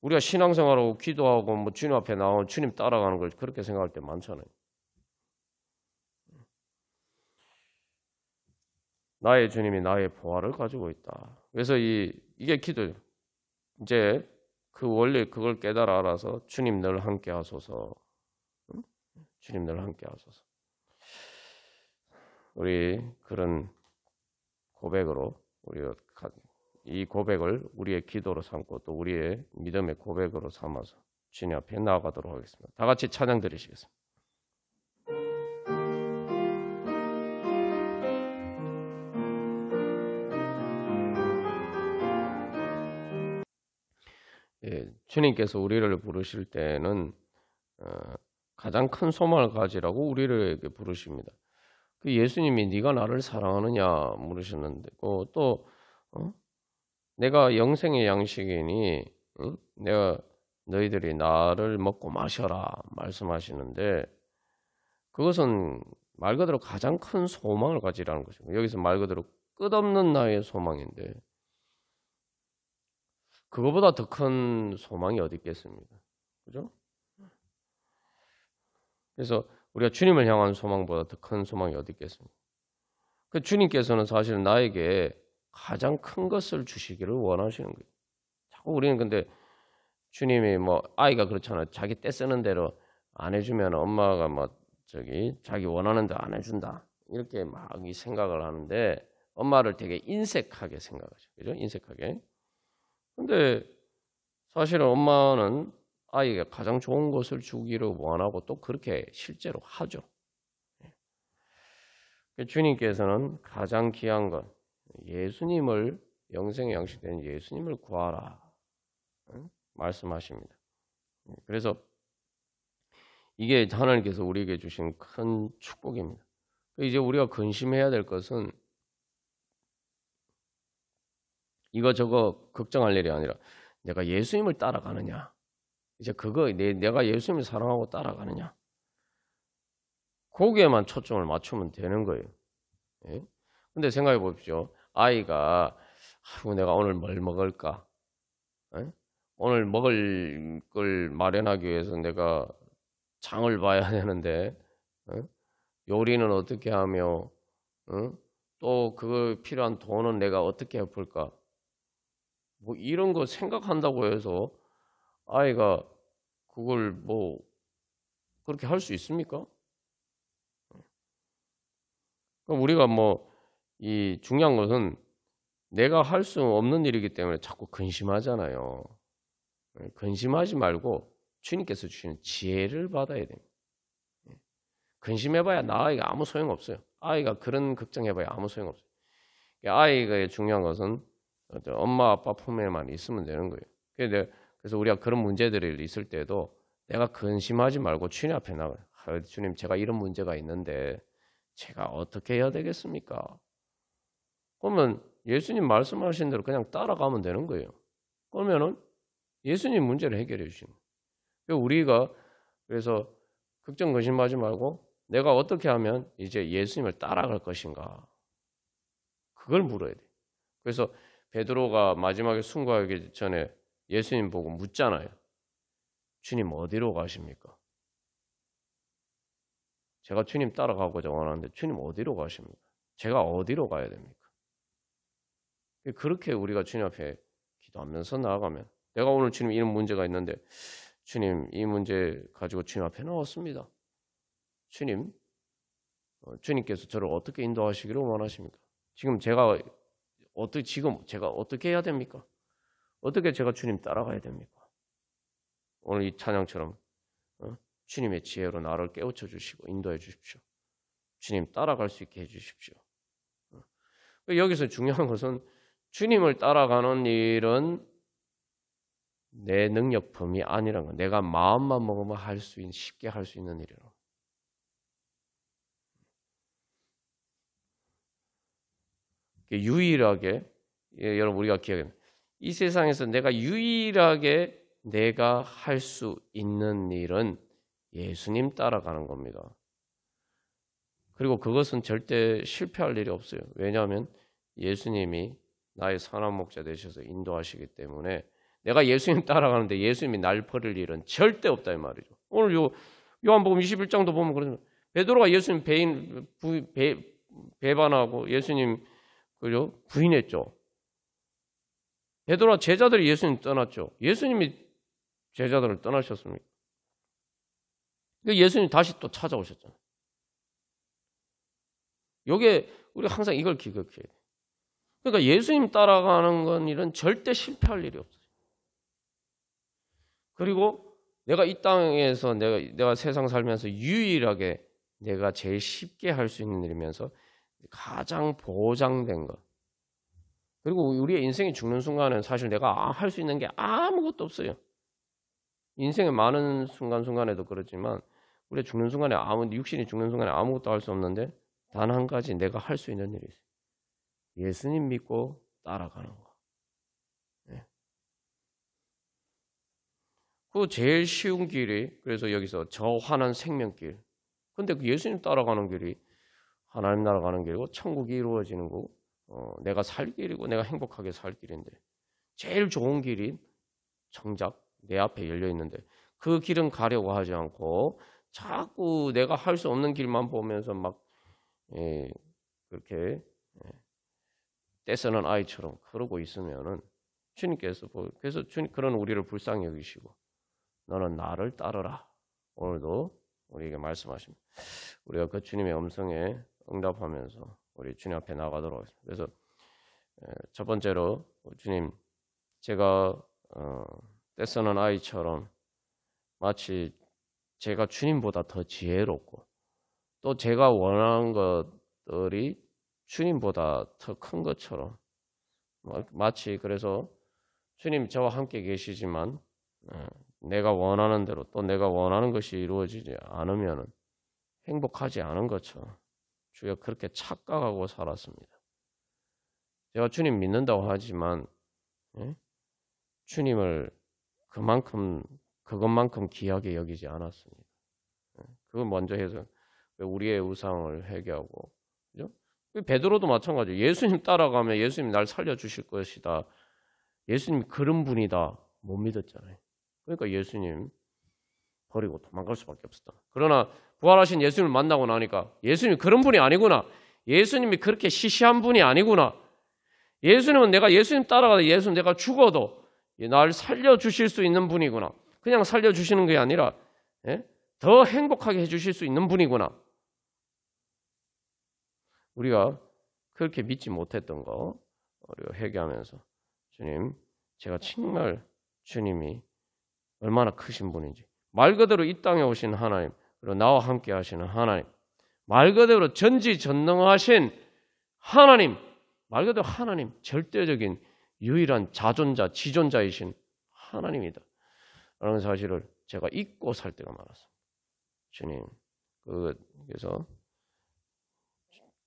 우리가 신앙생활하고 기도하고 뭐 주님 앞에 나오면 주님 따라가는 걸 그렇게 생각할 때 많잖아요. 나의 주님이 나의 보화를 가지고 있다. 그래서 이게 기도예요. 이제 그 원리 그걸 깨달아 알아서 주님 늘 함께 하소서. 주님 늘 함께 하소서. 우리 그런 고백으로 우리가 이 고백을 우리의 기도로 삼고 또 우리의 믿음의 고백으로 삼아서 주님 앞에 나아가도록 하겠습니다. 다 같이 찬양 드리시겠습니다. 예, 주님께서 우리를 부르실 때는 가장 큰 소망을 가지라고 우리를 부르십니다. 그 예수님이 네가 나를 사랑하느냐 물으셨는데 또 내가 영생의 양식이니 내가 너희들이 나를 먹고 마셔라 말씀하시는데 그것은 말 그대로 가장 큰 소망을 가지라는 것입니다. 여기서 말 그대로 끝없는 나의 소망인데 그거보다 더 큰 소망이 어디 있겠습니까? 그죠? 그래서 우리가 주님을 향한 소망보다 더 큰 소망이 어디 있겠습니까? 그 주님께서는 사실 나에게 가장 큰 것을 주시기를 원하시는 거예요. 자꾸 우리는 근데 주님이 뭐 아이가 그렇잖아요. 자기 때 쓰는 대로 안 해주면 엄마가 뭐 자기 원하는 대로 안 해준다. 이렇게 막 이 생각을 하는데 엄마를 되게 인색하게 생각하죠. 그죠? 인색하게. 근데 사실은 엄마는 아이가 가장 좋은 것을 주기를 원하고 또 그렇게 실제로 하죠. 주님께서는 가장 귀한 것, 예수님을 영생의 양식된 예수님을 구하라 말씀하십니다. 그래서 이게 하나님께서 우리에게 주신 큰 축복입니다. 이제 우리가 근심해야 될 것은 이거저거 걱정할 일이 아니라 내가 예수님을 따라가느냐. 이제 그거 내가 예수님을 사랑하고 따라가느냐. 거기에만 초점을 맞추면 되는 거예요. 예? 근데 생각해 보십시오. 아이가 내가 오늘 뭘 먹을까? 예? 오늘 먹을 걸 마련하기 위해서 내가 장을 봐야 되는데 요리는 어떻게 하며 또 그거 필요한 돈은 내가 어떻게 해볼까? 뭐 이런 거 생각한다고 해서 아이가 그걸 뭐 그렇게 할 수 있습니까? 그럼 우리가 뭐 이 중요한 것은 내가 할 수 없는 일이기 때문에 자꾸 근심하잖아요. 근심하지 말고 주님께서 주시는 지혜를 받아야 됩니다. 근심해봐야 아이가 아무 소용 없어요. 아이가 그런 걱정해봐야 아무 소용 없어요. 아이가 중요한 것은 엄마 아빠 품에만 있으면 되는 거예요. 그래서 우리가 그런 문제들이 있을 때도 내가 근심하지 말고 주님 앞에 나가요. 주님, 제가 이런 문제가 있는데 제가 어떻게 해야 되겠습니까? 그러면 예수님 말씀하신 대로 그냥 따라가면 되는 거예요. 그러면은 예수님 문제를 해결해 주시는 거예요. 우리가 그래서 걱정 근심하지 말고 내가 어떻게 하면 이제 예수님을 따라갈 것인가? 그걸 물어야 돼. 그래서 베드로가 마지막에 순교하기 전에 예수님 보고 묻잖아요. 주님 어디로 가십니까? 제가 주님 따라가고자 원하는데 주님 어디로 가십니까? 제가 어디로 가야 됩니까? 그렇게 우리가 주님 앞에 기도하면서 나아가면 내가 오늘 주님 이런 문제가 있는데 주님 이 문제 가지고 주님 앞에 나왔습니다. 주님께서 저를 어떻게 인도하시기를 원하십니까? 지금 제가 어떻게 해야 됩니까? 어떻게 제가 주님 따라가야 됩니까? 오늘 이 찬양처럼 주님의 지혜로 나를 깨우쳐 주시고 인도해 주십시오. 주님 따라갈 수 있게 해 주십시오. 여기서 중요한 것은 주님을 따라가는 일은 내 능력 범위 아니라는 거. 내가 마음만 먹으면 쉽게 할 수 있는 일이라고. 유일하게 여러분 우리가 기억해야 됩니다. 이 세상에서 내가 유일하게 내가 할 수 있는 일은 예수님 따라가는 겁니다. 그리고 그것은 절대 실패할 일이 없어요. 왜냐하면 예수님이 나의 선한 목자 되셔서 인도하시기 때문에 내가 예수님 따라가는데 예수님이 날 버릴 일은 절대 없다 이 말이죠. 오늘 요한복음 21장도 보면 그러죠. 베드로가 예수님 배반하고 예수님 그죠? 부인했죠. 베드로와 제자들이 예수님 떠났죠. 예수님이 제자들을 떠나셨습니까? 예수님 다시 또 찾아오셨잖아요. 요게 우리 항상 이걸 기억해야 돼요. 그러니까 예수님 따라가는 건 일은 절대 실패할 일이 없어요. 그리고 내가 이 땅에서 내가 세상 살면서 유일하게 내가 제일 쉽게 할 수 있는 일이면서 가장 보장된 것. 그리고 우리의 인생이 죽는 순간은 사실 내가 할 수 있는 게 아무것도 없어요. 인생의 많은 순간순간에도 그렇지만 우리 죽는 순간에 육신이 죽는 순간에 아무것도 할 수 없는데 단 한 가지 내가 할 수 있는 일이 있어요. 예수님 믿고 따라가는 거. 네. 그 제일 쉬운 길이 그래서 여기서 저 환한 생명길. 근데 그 예수님 따라가는 길이 하나님 나라 가는 길이고 천국이 이루어지는 거고 내가 살 길이고 내가 행복하게 살 길인데 제일 좋은 길이 정작 내 앞에 열려 있는데 그 길은 가려고 하지 않고 자꾸 내가 할 수 없는 길만 보면서 막 그렇게 떼쓰는 아이처럼 그러고 있으면은 주님께서 그래서 주님 그런 우리를 불쌍히 여기시고 너는 나를 따르라 오늘도 우리에게 말씀하십니다. 우리가 그 주님의 음성에 응답하면서 우리 주님 앞에 나가도록 하겠습니다. 그래서 첫 번째로 주님 제가 떼쓰는 아이처럼 마치 제가 주님보다 더 지혜롭고 또 제가 원하는 것들이 주님보다 더 큰 것처럼 마치 그래서 주님 저와 함께 계시지만 내가 원하는 대로 또 내가 원하는 것이 이루어지지 않으면 행복하지 않은 것처럼 주여 그렇게 착각하고 살았습니다. 제가 주님 믿는다고 하지만 주님을 그것만큼 귀하게 여기지 않았습니다. 그걸 먼저 해서 우리의 우상을 회개하고 그죠? 베드로도 마찬가지예요. 예수님 따라가면 예수님 날 살려주실 것이다. 예수님 그런 분이다. 못 믿었잖아요. 그러니까 예수님 버리고 도망갈 수밖에 없었다. 그러나 부활하신 예수님을 만나고 나니까 예수님이 그런 분이 아니구나. 예수님이 그렇게 시시한 분이 아니구나. 예수님은 내가 예수님 따라가다 예수님 내가 죽어도 날 살려주실 수 있는 분이구나. 그냥 살려주시는 게 아니라 더 행복하게 해주실 수 있는 분이구나. 우리가 그렇게 믿지 못했던 거 우리가 회개하면서 주님 제가 정말 주님이 얼마나 크신 분인지 말 그대로 이 땅에 오신 하나님 그리고 나와 함께 하시는 하나님 말 그대로 전지전능하신 하나님 말 그대로 하나님 절대적인 유일한 자존자 지존자이신 하나님이다 라는 사실을 제가 잊고 살 때가 많았습니다. 주님 그래서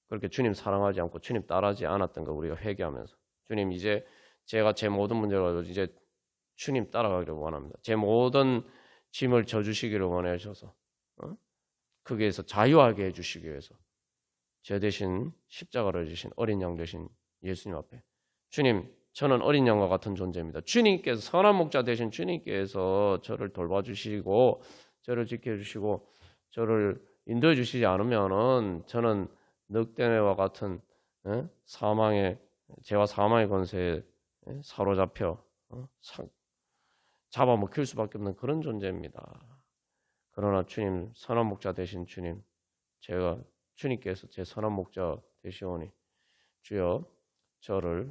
그렇게 주님 사랑하지 않고 주님 따르지 않았던 거 우리가 회개하면서 주님 이제 제가 제 모든 문제를 가지고 이제 주님 따라가기를 원합니다. 제 모든 짐을 져주시기를 원하셔서 거기에서 자유하게 해주시기 위해서 제 대신 십자가를 지신 어린 양 되신 예수님 앞에 주님 저는 어린 양과 같은 존재입니다. 주님께서 선한 목자 되신 주님께서 저를 돌봐주시고 저를 지켜주시고 저를 인도해 주시지 않으면은 저는 늑대와 같은 죄와 사망의 권세에 사로잡혀 잡아먹힐 수밖에 없는 그런 존재입니다. 그러나 주님 선한 목자 되신 주님 제가 주님께서 제 선한 목자 되시오니 주여 저를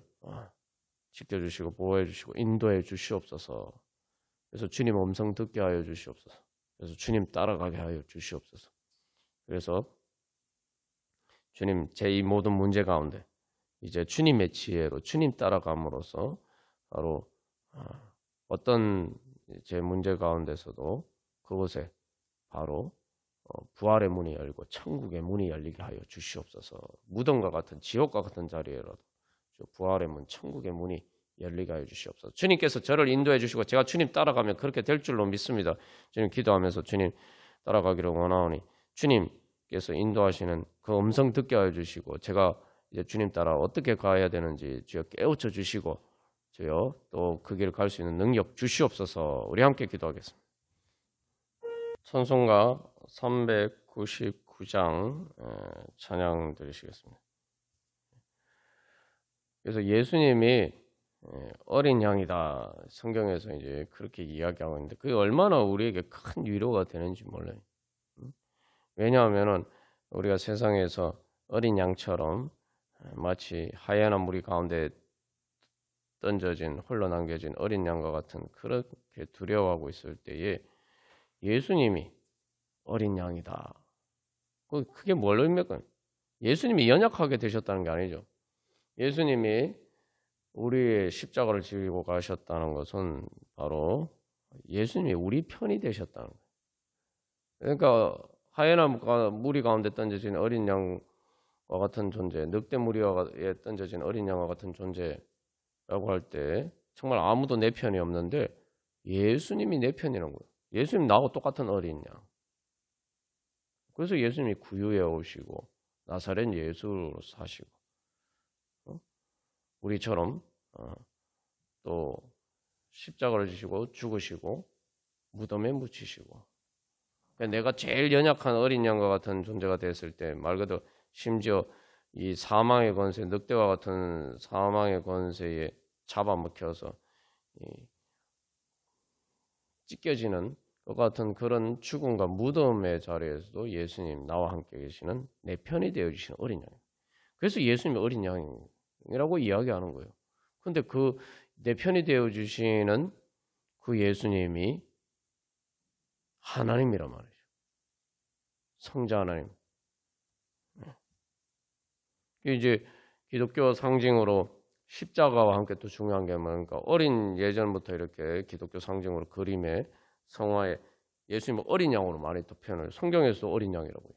지켜주시고 보호해 주시고 인도해 주시옵소서. 그래서 주님 음성 듣게 하여 주시옵소서. 그래서 주님 따라가게 하여 주시옵소서. 그래서 주님 제 이 모든 문제 가운데 이제 주님의 지혜로 주님 따라감으로써 바로 어떤 제 문제 가운데서도 그곳에 바로 부활의 문이 열고 천국의 문이 열리게 하여 주시옵소서. 무덤과 같은 지옥과 같은 자리에라도 부활의 문 천국의 문이 열리게 하여 주시옵소서. 주님께서 저를 인도해 주시고 제가 주님 따라가면 그렇게 될 줄로 믿습니다. 주님 기도하면서 주님 따라가기를 원하오니 주님께서 인도하시는 그 음성 듣게 하여 주시고 제가 이제 주님 따라 어떻게 가야 되는지 주여 깨우쳐 주시고 주여 또 그 길을 갈 수 있는 능력 주시옵소서. 우리 함께 기도하겠습니다. 찬송가 399장 찬양 드리시겠습니다. 그래서 예수님이 어린 양이다. 성경에서 이제 그렇게 이야기하고 있는데 그게 얼마나 우리에게 큰 위로가 되는지 몰라요. 왜냐하면은 우리가 세상에서 어린 양처럼 마치 하얀 무리 가운데 던져진 홀로 남겨진 어린 양과 같은 그렇게 두려워하고 있을 때에 예수님이 어린 양이다. 그게 뭘 의미할까요? 예수님이 연약하게 되셨다는 게 아니죠. 예수님이 우리의 십자가를 지고 가셨다는 것은 바로 예수님이 우리 편이 되셨다는 거예요. 그러니까 하얀 무리 가운데 던져진 어린 양과 같은 존재, 늑대 무리에 던져진 어린 양과 같은 존재라고 할 때 정말 아무도 내 편이 없는데 예수님이 내 편이라는 거예요. 예수님 나하고 똑같은 어린 양. 그래서 예수님이 구유에 오시고 나사렛 예수로 사시고 우리처럼 또 십자가를 지시고 죽으시고 무덤에 묻히시고 내가 제일 연약한 어린 양과 같은 존재가 됐을 때 말 그대로 심지어 이 사망의 권세, 늑대와 같은 사망의 권세에 잡아먹혀서 찢겨지는 것 같은 그런 죽음과 무덤의 자리에서도 예수님 나와 함께 계시는 내 편이 되어주시는 어린 양. 그래서 예수님이 어린 양이라고 이야기하는 거예요. 근데 그 내 편이 되어주시는 그 예수님이 하나님이란 말이죠. 성자 하나님. 이제 기독교 상징으로 십자가와 함께 또 중요한 게 뭐니까 어린 예전부터 이렇게 기독교 상징으로 그림에 성화에 예수님을 어린 양으로 많이 또 표현을 성경에서도 어린 양이라고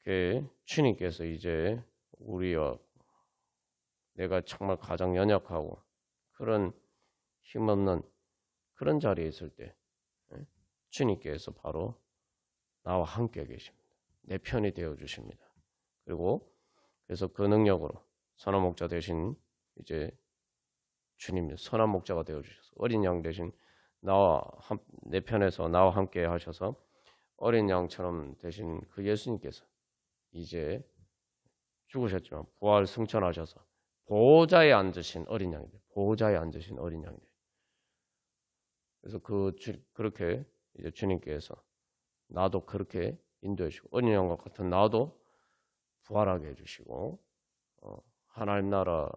해요. 주님께서 이제 우리와 내가 정말 가장 연약하고 그런 힘없는 그런 자리에 있을 때 주님께서 바로 나와 함께 계십니다. 내 편이 되어 주십니다. 그리고 그래서 그 능력으로 선한 목자 대신 이제 주님이 선한 목자가 되어 주셔서 어린 양 대신 내 편에서 나와 함께 하셔서 어린 양처럼 되신 그 예수님께서 이제 죽으셨지만 부활 승천하셔서 보호자에 앉으신 어린 양이들, 보호자에 앉으신 어린 양이들. 그래서 그렇게 이제 주님께서 나도 그렇게 인도해 주시고 어린 양과 같은 나도 부활하게 해주시고 하나님 나라를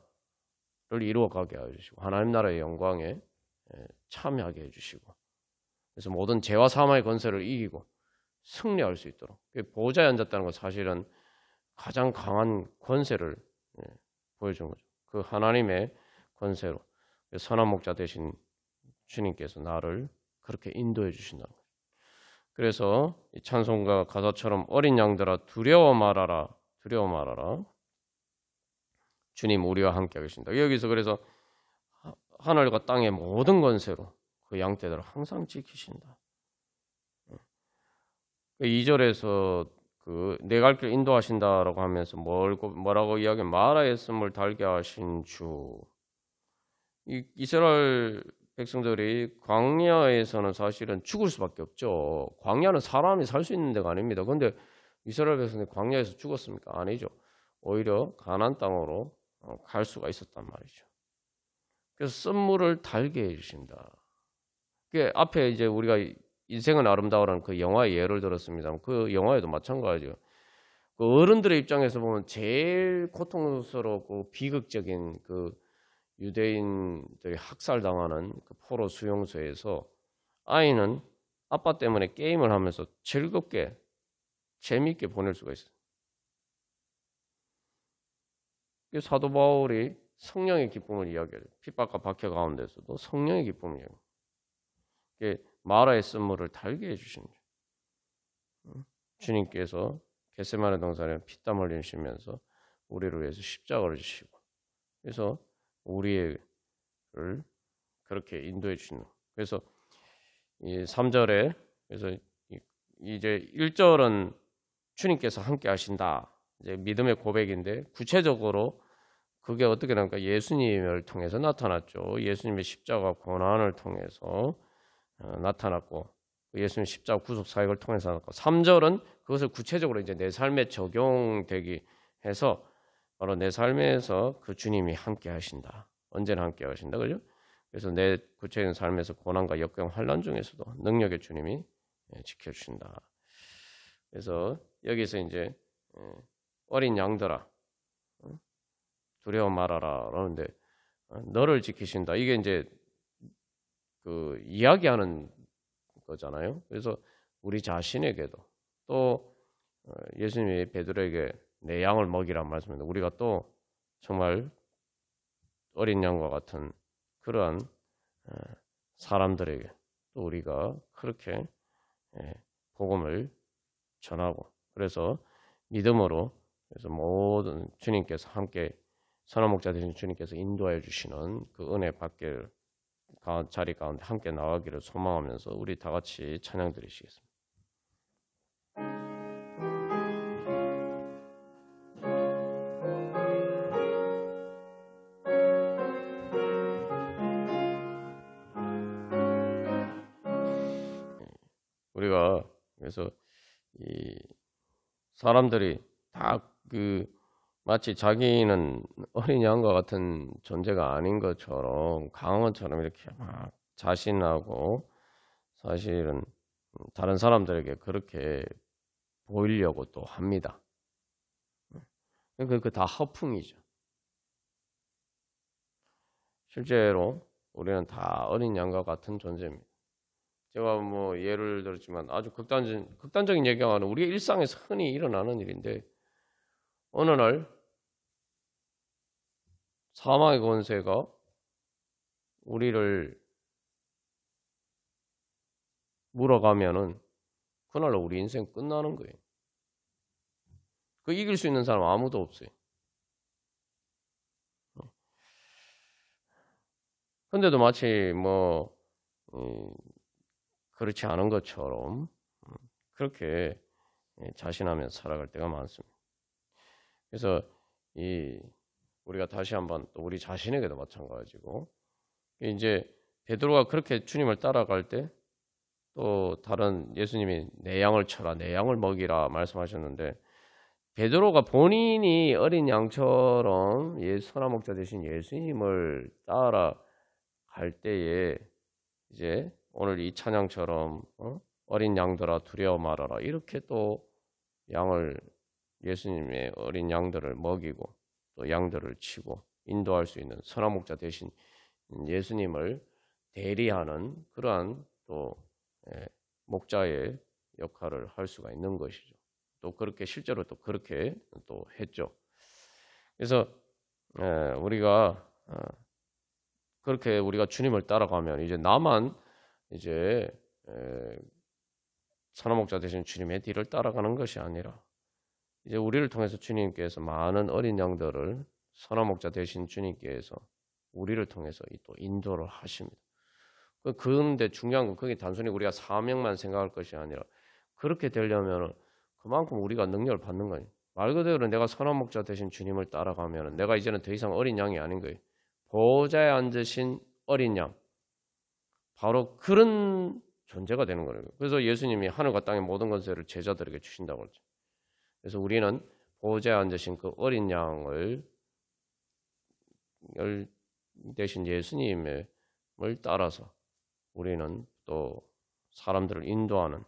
이루어가게 해주시고 하나님 나라의 영광에 참여하게 해주시고 그래서 모든 죄와 사망의 권세를 이기고 승리할 수 있도록 보호자에 앉았다는 건 사실은 가장 강한 권세를 보여준 거죠. 그 하나님의 권세로 선한 목자 되신 주님께서 나를 그렇게 인도해 주신다는 거죠. 그래서 이 찬송가 가사처럼 어린 양들아 두려워 말아라. 두려워 말아라. 주님 우리와 함께 계신다. 여기서 그래서 하늘과 땅의 모든 권세로 그 양떼들을 항상 지키신다. 2절에서 내 갈 길 인도하신다라고 하면서 뭐라고 이야기 마라의 쓴물 달게 하신 주. 이스라엘 백성들이 광야에서는 사실은 죽을 수밖에 없죠. 광야는 사람이 살 수 있는 데가 아닙니다. 그런데 이스라엘 백성들이 광야에서 죽었습니까? 아니죠. 오히려 가나안 땅으로 갈 수가 있었단 말이죠. 그래서 쓴물을 달게 해주신다. 그 앞에 이제 우리가 인생은 아름다워라는 그 영화의 예를 들었습니다. 그 영화에도 마찬가지죠. 그 어른들의 입장에서 보면 제일 고통스럽고 비극적인 그 유대인들이 학살당하는 그 포로 수용소에서 아이는 아빠 때문에 게임을 하면서 즐겁게 재미있게 보낼 수가 있어요. 사도 바울이 성령의 기쁨을 이야기해요. 핍박과 박해 가운데서도 성령의 기쁨을 이야기해요. 마라의 쓴물을 달게 해주신 주님께서 겟세마네 동산에 피땀 흘리시면서 우리를 위해서 십자가를 지시고 그래서 우리를 그렇게 인도해 주시는. 그래서 이 3절에 그래서 이제 1절은 주님께서 함께 하신다. 이제 믿음의 고백인데 구체적으로 그게 어떻게 나니까 예수님을 통해서 나타났죠. 예수님의 십자가 고난을 통해서 나타났고 예수님 십자가 구속 사역을 통해서 나타났고 3절은 그것을 구체적으로 이제 내 삶에 적용되기 해서 바로 내 삶에서 그 주님이 함께 하신다. 언제나 함께 하신다. 그죠? 그래서 내 구체적인 삶에서 고난과 역경 환난 중에서도 능력의 주님이 지켜주신다. 그래서 여기서 이제 어린 양들아 두려워 말아라 그러는데 너를 지키신다. 이게 이제 그 이야기하는 거잖아요. 그래서 우리 자신에게도 또 예수님이 베드로에게 내 양을 먹이란 말씀입니다. 우리가 또 정말 어린 양과 같은 그러한 사람들에게 또 우리가 그렇게 복음을 전하고 그래서 믿음으로 그래서 모든 주님께서 함께 선한 목자 되신 주님께서 인도하여 주시는 그 은혜 받길 자리 가운데 함께 나가기를 소망하면서 우리 다 같이 찬양 드리시겠습니다. 우리가 그래서 이 사람들이 다 그 마치 자기는 어린 양과 같은 존재가 아닌 것처럼 강원처럼 이렇게 막 자신하고 사실은 다른 사람들에게 그렇게 보이려고 또 합니다. 그 다 허풍이죠. 실제로 우리는 다 어린 양과 같은 존재입니다. 제가 뭐 예를 들었지만 아주 극단적인 얘기가 아니라 우리의 일상에서 흔히 일어나는 일인데 어느 날 사망의 권세가 우리를 물어가면은 그날로 우리 인생 끝나는 거예요. 그 이길 수 있는 사람 아무도 없어요. 근데도 마치 뭐 그렇지 않은 것처럼 그렇게 자신하면서 살아갈 때가 많습니다. 그래서 우리가 다시 한번 또 우리 자신에게도 마찬가지고 이제 베드로가 그렇게 주님을 따라갈 때 또 다른 예수님이 내 양을 쳐라 내 양을 먹이라 말씀하셨는데 베드로가 본인이 어린 양처럼 선한 목자 되신 예수님을 따라갈 때에 이제 오늘 이 찬양처럼 어린 양들아 두려워 말아라 이렇게 또 양을 예수님의 어린 양들을 먹이고 또 양들을 치고 인도할 수 있는 선한 목자 되신 예수님을 대리하는 그러한 또 목자의 역할을 할 수가 있는 것이죠. 또 그렇게 실제로 또 그렇게 또 했죠. 그래서 우리가 그렇게 우리가 주님을 따라가면 이제 나만 이제 선한 목자 되신 주님의 뒤를 따라가는 것이 아니라 이제 우리를 통해서 주님께서 많은 어린 양들을 선한 목자 되신 주님께서 우리를 통해서 또 인도를 하십니다. 그런데 중요한 건 그게 단순히 우리가 사명만 생각할 것이 아니라 그렇게 되려면 그만큼 우리가 능력을 받는 거예요. 말 그대로 내가 선한 목자 되신 주님을 따라가면 내가 이제는 더 이상 어린 양이 아닌 거예요. 보좌에 앉으신 어린 양. 바로 그런 존재가 되는 거예요. 그래서 예수님이 하늘과 땅의 모든 권세를 제자들에게 주신다고 그랬죠. 그래서 우리는 보좌에 앉으신 그 어린 양을 대신 예수님을 따라서 우리는 또 사람들을 인도하는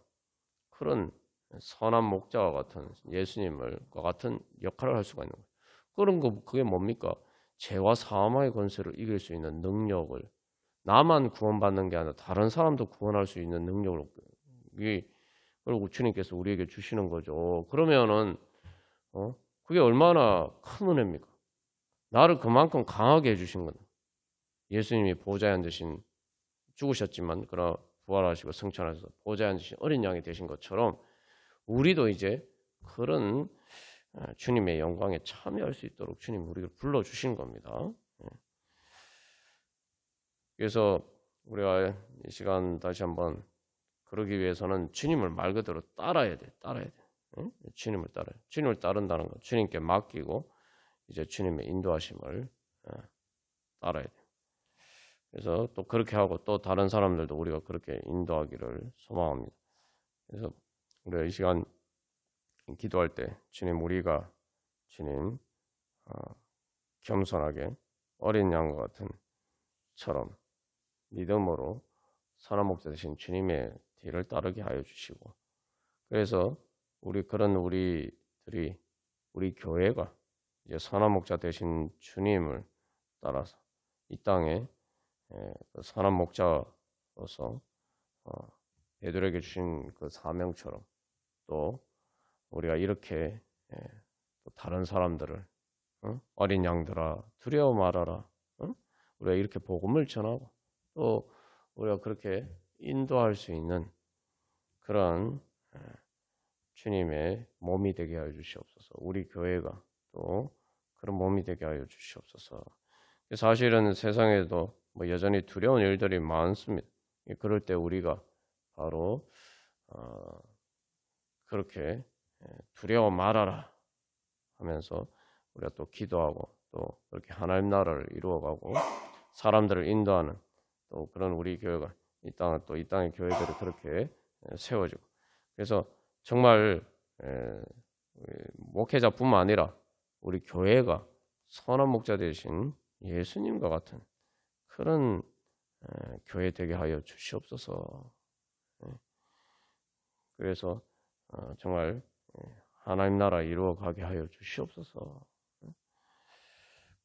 그런 선한 목자와 같은 예수님과 같은 역할을 할 수가 있는 거예요. 그런 거 그게 뭡니까? 죄와 사망의 권세를 이길 수 있는 능력을 나만 구원받는 게 아니라 다른 사람도 구원할 수 있는 능력을 그리고 주님께서 우리에게 주시는 거죠. 그러면은 그게 얼마나 큰 은혜입니까? 나를 그만큼 강하게 해주신 거다. 예수님이 보좌에 앉으신 죽으셨지만 그러나 부활하시고 승천하셔서 보좌에 앉으신 어린 양이 되신 것처럼 우리도 이제 그런 주님의 영광에 참여할 수 있도록 주님 우리를 불러주신 겁니다. 그래서 우리가 이 시간 다시 한번 그러기 위해서는 주님을 말 그대로 따라야 돼. 응? 주님을 따라요. 주님을 따른다는 거. 주님께 맡기고 이제 주님의 인도하심을 따라야 돼. 그래서 또 그렇게 하고 또 다른 사람들도 우리가 그렇게 인도하기를 소망합니다. 그래서 우리가 이 시간 기도할 때 주님 우리가 주님 겸손하게 어린 양과 같은 처럼 믿음으로 선한 목자 되신 주님의 뒤를 따르게 하여 주시고 그래서 우리들이 우리 교회가 이제 선한 목자 되신 주님을 따라서 이 땅에 선한 목자로서 베드로에게 주신 그 사명처럼 또 우리가 이렇게 또 다른 사람들을 어린 양들아 두려워 말아라 우리가 이렇게 복음을 전하고 또 우리가 그렇게 인도할 수 있는 그런 주님의 몸이 되게 하여 주시옵소서. 우리 교회가 또 그런 몸이 되게 하여 주시옵소서. 사실은 세상에도 뭐 여전히 두려운 일들이 많습니다. 그럴 때 우리가 바로 그렇게 두려워 말아라 하면서 우리가 또 기도하고 또 그렇게 하나님 나라를 이루어가고 사람들을 인도하는 또 그런 우리 교회가 이 땅의 교회들이 그렇게 세워지고 그래서 정말 목회자뿐만 아니라 우리 교회가 선한 목자 되신 예수님과 같은 그런 교회 되게 하여 주시옵소서. 그래서 정말 하나님 나라 이루어가게 하여 주시옵소서.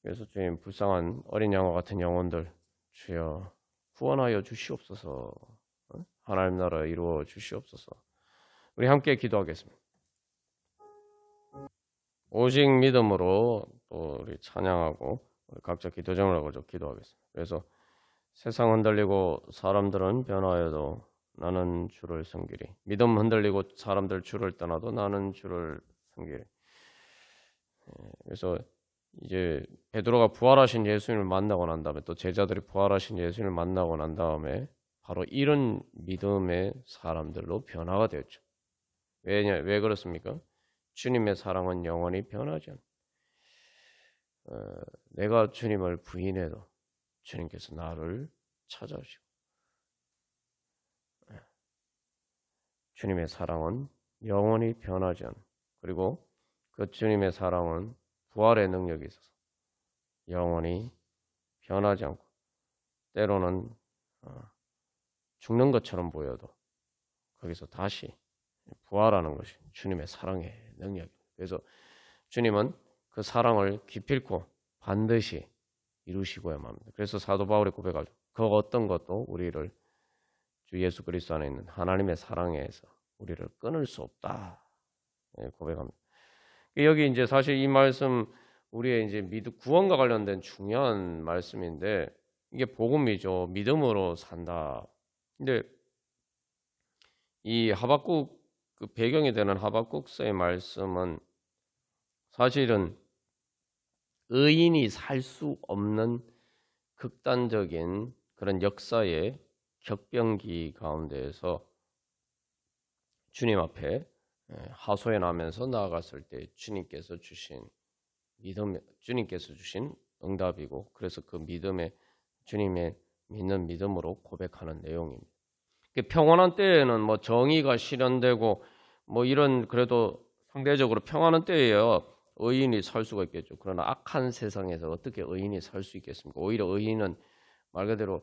그래서 주님 불쌍한 어린 양과 같은 영혼들 주여 구원하여 주시옵소서. 하나님 나라 이루어 주시옵소서. 우리 함께 기도하겠습니다. 오직 믿음으로 또 우리 찬양하고 우리 각자 기도 제목을 하고 기도하겠습니다. 그래서 세상 흔들리고 사람들은 변화해도 나는 주를 섬기리. 믿음 흔들리고 사람들 주를 떠나도 나는 주를 섬기리. 그래서 이제 베드로가 부활하신 예수님을 만나고 난 다음에 또 제자들이 부활하신 예수님을 만나고 난 다음에 바로 이런 믿음의 사람들로 변화가 되었죠. 왜 그렇습니까? 주님의 사랑은 영원히 변하지 않아. 내가 주님을 부인해도 주님께서 나를 찾아오시고 주님의 사랑은 영원히 변하지 않아. 그리고 그 주님의 사랑은 부활의 능력이 있어서 영원히 변하지 않고 때로는 죽는 것처럼 보여도 거기서 다시 부활하는 것이 주님의 사랑의 능력입니다. 그래서 주님은 그 사랑을 기필코 반드시 이루시고야만 합니다. 그래서 사도 바울이 고백하죠. 그 어떤 것도 우리를 주 예수 그리스도 안에 있는 하나님의 사랑에서 우리를 끊을 수 없다 고백합니다. 여기 이제 사실 이 말씀 우리의 이제 구원과 관련된 중요한 말씀인데 이게 복음이죠. 믿음으로 산다. 근데 이 하박국 그 배경이 되는 하박국서의 말씀은 사실은 의인이 살 수 없는 극단적인 그런 역사의 격변기 가운데에서 주님 앞에 하소연하면서 나아갔을 때 주님께서 주신 응답이고 그래서 그 믿음에 주님의 믿는 믿음으로 고백하는 내용입니다. 평안한 때에는 뭐 정의가 실현되고 뭐 이런 그래도 상대적으로 평안한 때에야 의인이 살 수가 있겠죠. 그러나 악한 세상에서 어떻게 의인이 살 수 있겠습니까? 오히려 의인은 말 그대로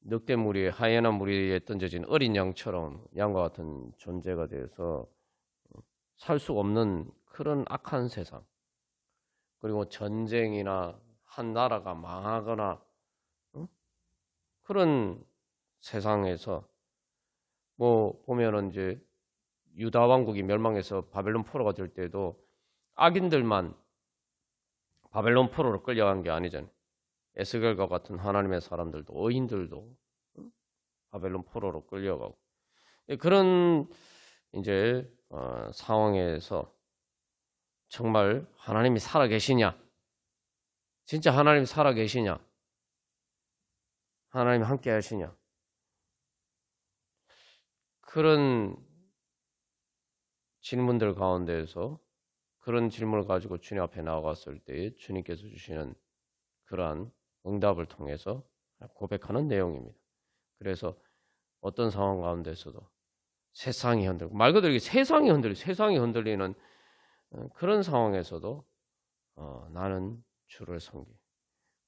늑대무리에 하이에나 무리에 던져진 어린 양처럼 양과 같은 존재가 되어서 살 수 없는 그런 악한 세상 그리고 전쟁이나 한 나라가 망하거나 그런 세상에서 뭐 보면은 이제 유다 왕국이 멸망해서 바벨론 포로가 될 때도 악인들만 바벨론 포로로 끌려간 게 아니잖아요. 에스겔과 같은 하나님의 사람들도 의인들도 바벨론 포로로 끌려가고 그런 이제 상황에서 정말 하나님이 살아계시냐? 진짜 하나님이 살아계시냐? 하나님 함께 하시냐? 그런 질문들 가운데에서 그런 질문을 가지고 주님 앞에 나아갔을 때 주님께서 주시는 그러한 응답을 통해서 고백하는 내용입니다. 그래서 어떤 상황 가운데서도 세상이 흔들리고, 말 그대로 세상이 흔들리는 그런 상황에서도 나는 주를 섬기.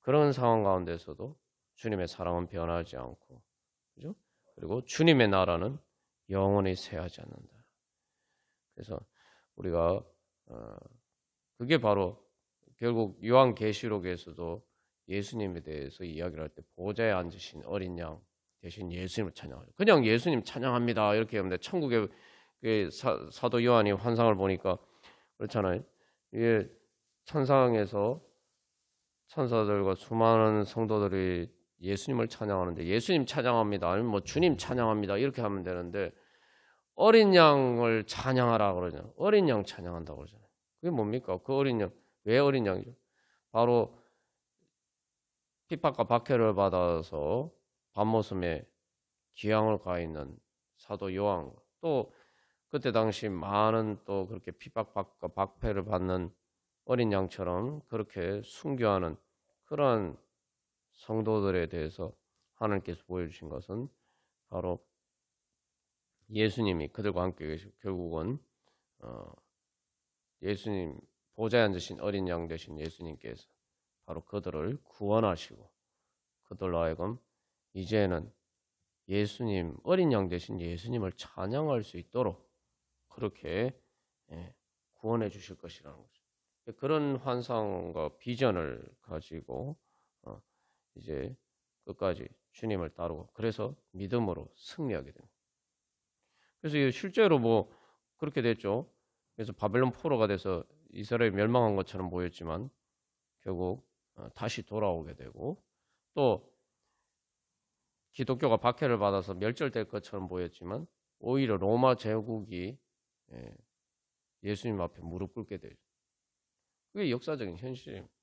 그런 상황 가운데서도 주님의 사랑은 변하지 않고, 그죠? 그리고 주님의 나라는 영원히 쇠하지 않는다. 그래서 우리가 그게 바로 결국 요한계시록에서도 예수님에 대해서 이야기를 할 때 보좌에 앉으신 어린 양 대신 예수님을 찬양하죠. 그냥 예수님 찬양합니다 이렇게 하는데, 천국의 사도 요한이 환상을 보니까 그렇잖아요. 이게 천상에서 천사들과 수많은 성도들이 예수님을 찬양하는데, 예수님 찬양합니다 아니면 뭐 주님 찬양합니다 이렇게 하면 되는데, 어린 양을 찬양하라 그러잖아요. 어린 양 찬양한다고 그러잖아요. 그게 뭡니까? 그 어린 양, 왜 어린 양이죠? 바로 핍박과 박해를 받아서 밤모섬에 기양을 가 있는 사도 요한, 또 그때 당시 많은 또 그렇게 핍박과 박해를 받는 어린 양처럼 그렇게 순교하는 그러한 성도들에 대해서 하나님께서 보여주신 것은 바로 예수님이 그들과 함께 계시고, 결국은 예수님 보좌에 앉으신 어린 양 되신 예수님께서 바로 그들을 구원하시고, 그들로 하여금 이제는 예수님, 어린 양 되신 예수님을 찬양할 수 있도록 그렇게 구원해 주실 것이라는 거죠. 그런 환상과 비전을 가지고 이제 끝까지 주님을 따르고, 그래서 믿음으로 승리하게 됩니다. 그래서 실제로 뭐 그렇게 됐죠. 그래서 바벨론 포로가 돼서 이스라엘이 멸망한 것처럼 보였지만 결국 다시 돌아오게 되고, 또 기독교가 박해를 받아서 멸절될 것처럼 보였지만 오히려 로마 제국이 예수님 앞에 무릎 꿇게 되죠. 그게 역사적인 현실입니다.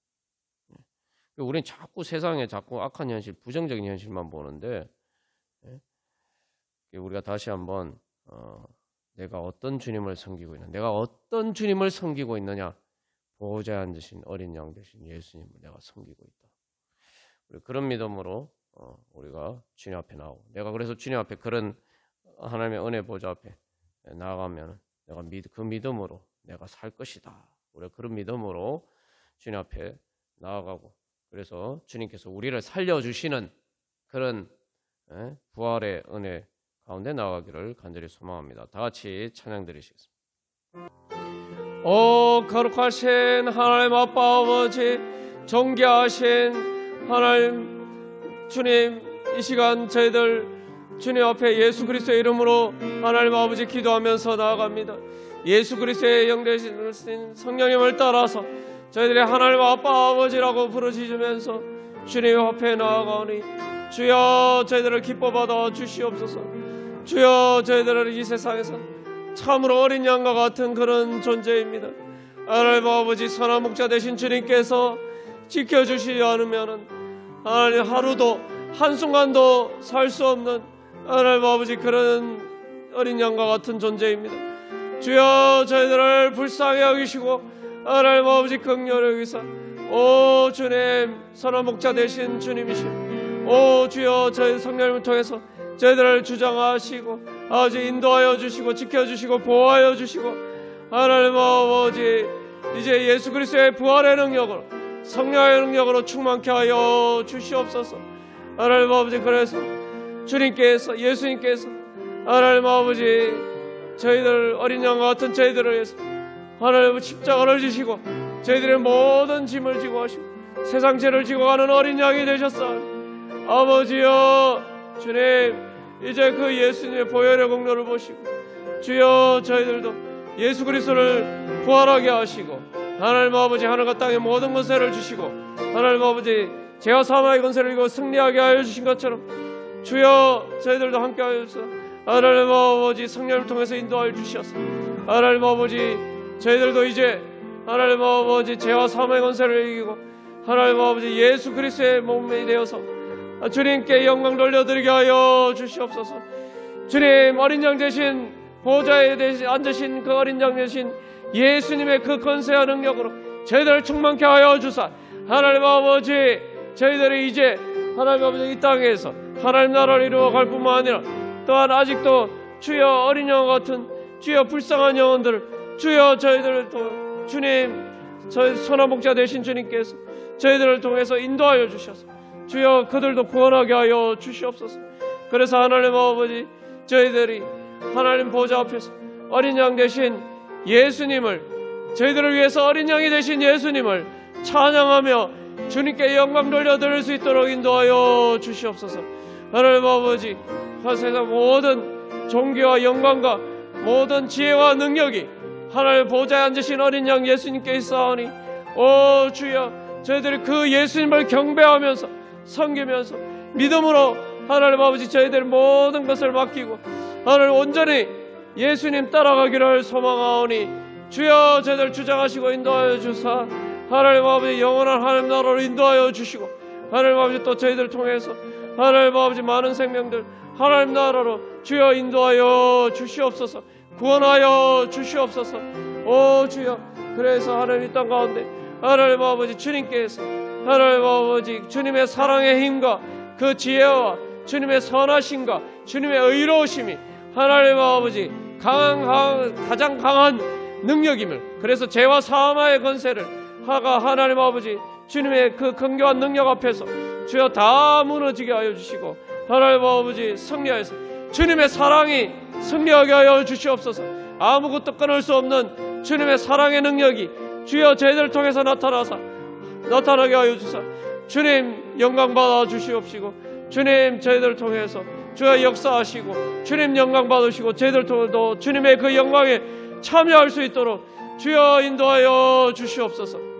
우리는 자꾸 세상에 자꾸 악한 현실, 부정적인 현실만 보는데, 우리가 다시 한번 내가 어떤 주님을 섬기고 있느냐, 내가 어떤 주님을 섬기고 있느냐, 보호자에 앉으신 어린 양 되신 예수님을 내가 섬기고 있다. 우리 그런 믿음으로 우리가 주님 앞에 나오고, 내가 그래서 주님 앞에 그런 하나님의 은혜 보좌 앞에 나아가면 내가 그 믿음으로 내가 살 것이다. 우리가 그런 믿음으로 주님 앞에 나아가고, 그래서 주님께서 우리를 살려주시는 그런 부활의 은혜 가운데 나아가기를 간절히 소망합니다. 다 같이 찬양 드리시겠습니다. 오 거룩하신 하나님 아빠 아버지, 존귀하신 하나님 주님, 이 시간 저희들 주님 앞에 예수 그리스도의 이름으로 하나님 아버지 기도하면서 나아갑니다. 예수 그리스도의 영 되신 성령님을 따라서 저희들이 하나님 아빠 아버지라고 부르짖으면서 주님 앞에 나아가오니, 주여 저희들을 기뻐 받아 주시옵소서. 주여 저희들은 이 세상에서 참으로 어린 양과 같은 그런 존재입니다. 하나님 아버지, 선한 목자 되신 주님께서 지켜주시지 않으면 하나님 하루도 한순간도 살 수 없는 하나님 아버지 그런 어린 양과 같은 존재입니다. 주여 저희들을 불쌍히 여기시고 하나님 아버지 긍휼히 여기사, 오 주님 선한 목자 되신 주님이시오. 오 주여 저희 성령님을 통해서 저희들을 주장하시고 아버지 인도하여 주시고 지켜주시고 보호하여 주시고, 하나님 아버지 이제 예수 그리스도의 부활의 능력으로 성령의 능력으로 충만케 하여 주시옵소서. 하나님 아버지, 그래서 주님께서 예수님께서 하나님 아버지 저희들 어린 양과 같은 저희들을 위해서 하나님 십자가를 지시고 저희들의 모든 짐을 지고 하시고 세상 죄를 지고 가는 어린 양이 되셨사오니, 아버지여 주님 이제 그 예수님의 보혈의 공로를 보시고 주여 저희들도 예수 그리스도를 부활하게 하시고 하나님 아버지 하늘과 땅의 모든 권세를 주시고 하나님 아버지 죄와 사망의 권세를 이고 승리하게 하여 주신 것처럼 주여 저희들도 함께 하여 주소서. 하나님 아버지 성령을 통해서 인도하여 주시옵소서. 하나님 아버지 저희들도 이제 하나님 아버지 죄와 사망의 권세를 이기고 하나님 아버지 예수 그리스도의 몸이 되어서 주님께 영광 돌려드리게 하여 주시옵소서. 주님, 어린 양 되신 보좌에 앉으신 그 어린 양 되신 예수님의 그 권세와 능력으로 저희들을 충만케 하여 주사, 하나님 아버지, 저희들이 이제 하나님 아버지 이 땅에서 하나님 나라를 이루어갈 뿐만 아니라 또한 아직도 주여 어린 양 같은 주여 불쌍한 영혼들을 주여 저희들을 또 주님, 저희 선화목자 되신 주님께서 저희들을 통해서 인도하여 주셔서 주여 그들도 구원하게 하여 주시옵소서. 그래서 하나님 아버지, 저희들이 하나님 보좌 앞에서 어린 양 되신 예수님을, 저희들을 위해서 어린 양이 되신 예수님을 찬양하며 주님께 영광 돌려드릴 수 있도록 인도하여 주시옵소서. 하나님 아버지, 세상 모든 존귀와 영광과 모든 지혜와 능력이 하나님 보좌에 앉으신 어린 양 예수님께 있사오니, 오 주여, 저희들이 그 예수님을 경배하면서 섬기면서 믿음으로 하나님 아버지 저희들 모든 것을 맡기고 하나님 온전히 예수님 따라가기를 소망하오니, 주여 저희들 주장하시고 인도하여 주사 하나님 아버지 영원한 하나님 나라로 인도하여 주시고, 하나님 아버지 또 저희들을 통해서 하나님 아버지 많은 생명들 하나님 나라로 주여 인도하여 주시옵소서. 구원하여 주시옵소서. 오 주여, 그래서 하나님 이 땅 가운데 하나님 아버지 주님께서 하나님 아버지 주님의 사랑의 힘과 그 지혜와 주님의 선하심과 주님의 의로우심이 하나님 아버지 가장 강한 능력임을, 그래서 죄와 사망의 권세를 하나님 아버지 주님의 그 긍교한 능력 앞에서 주여 다 무너지게 하여 주시고, 하나님 아버지 승리하여서 주님의 사랑이 승리하게 하여 주시옵소서. 아무것도 끊을 수 없는 주님의 사랑의 능력이 주여 저희들을 통해서 나타나게 하여 주사 주님 영광 받아 주시옵시고, 주님 저희들을 통해서 주여 역사하시고 주님 영광 받으시고 저희들도 주님의 그 영광에 참여할 수 있도록 주여 인도하여 주시옵소서.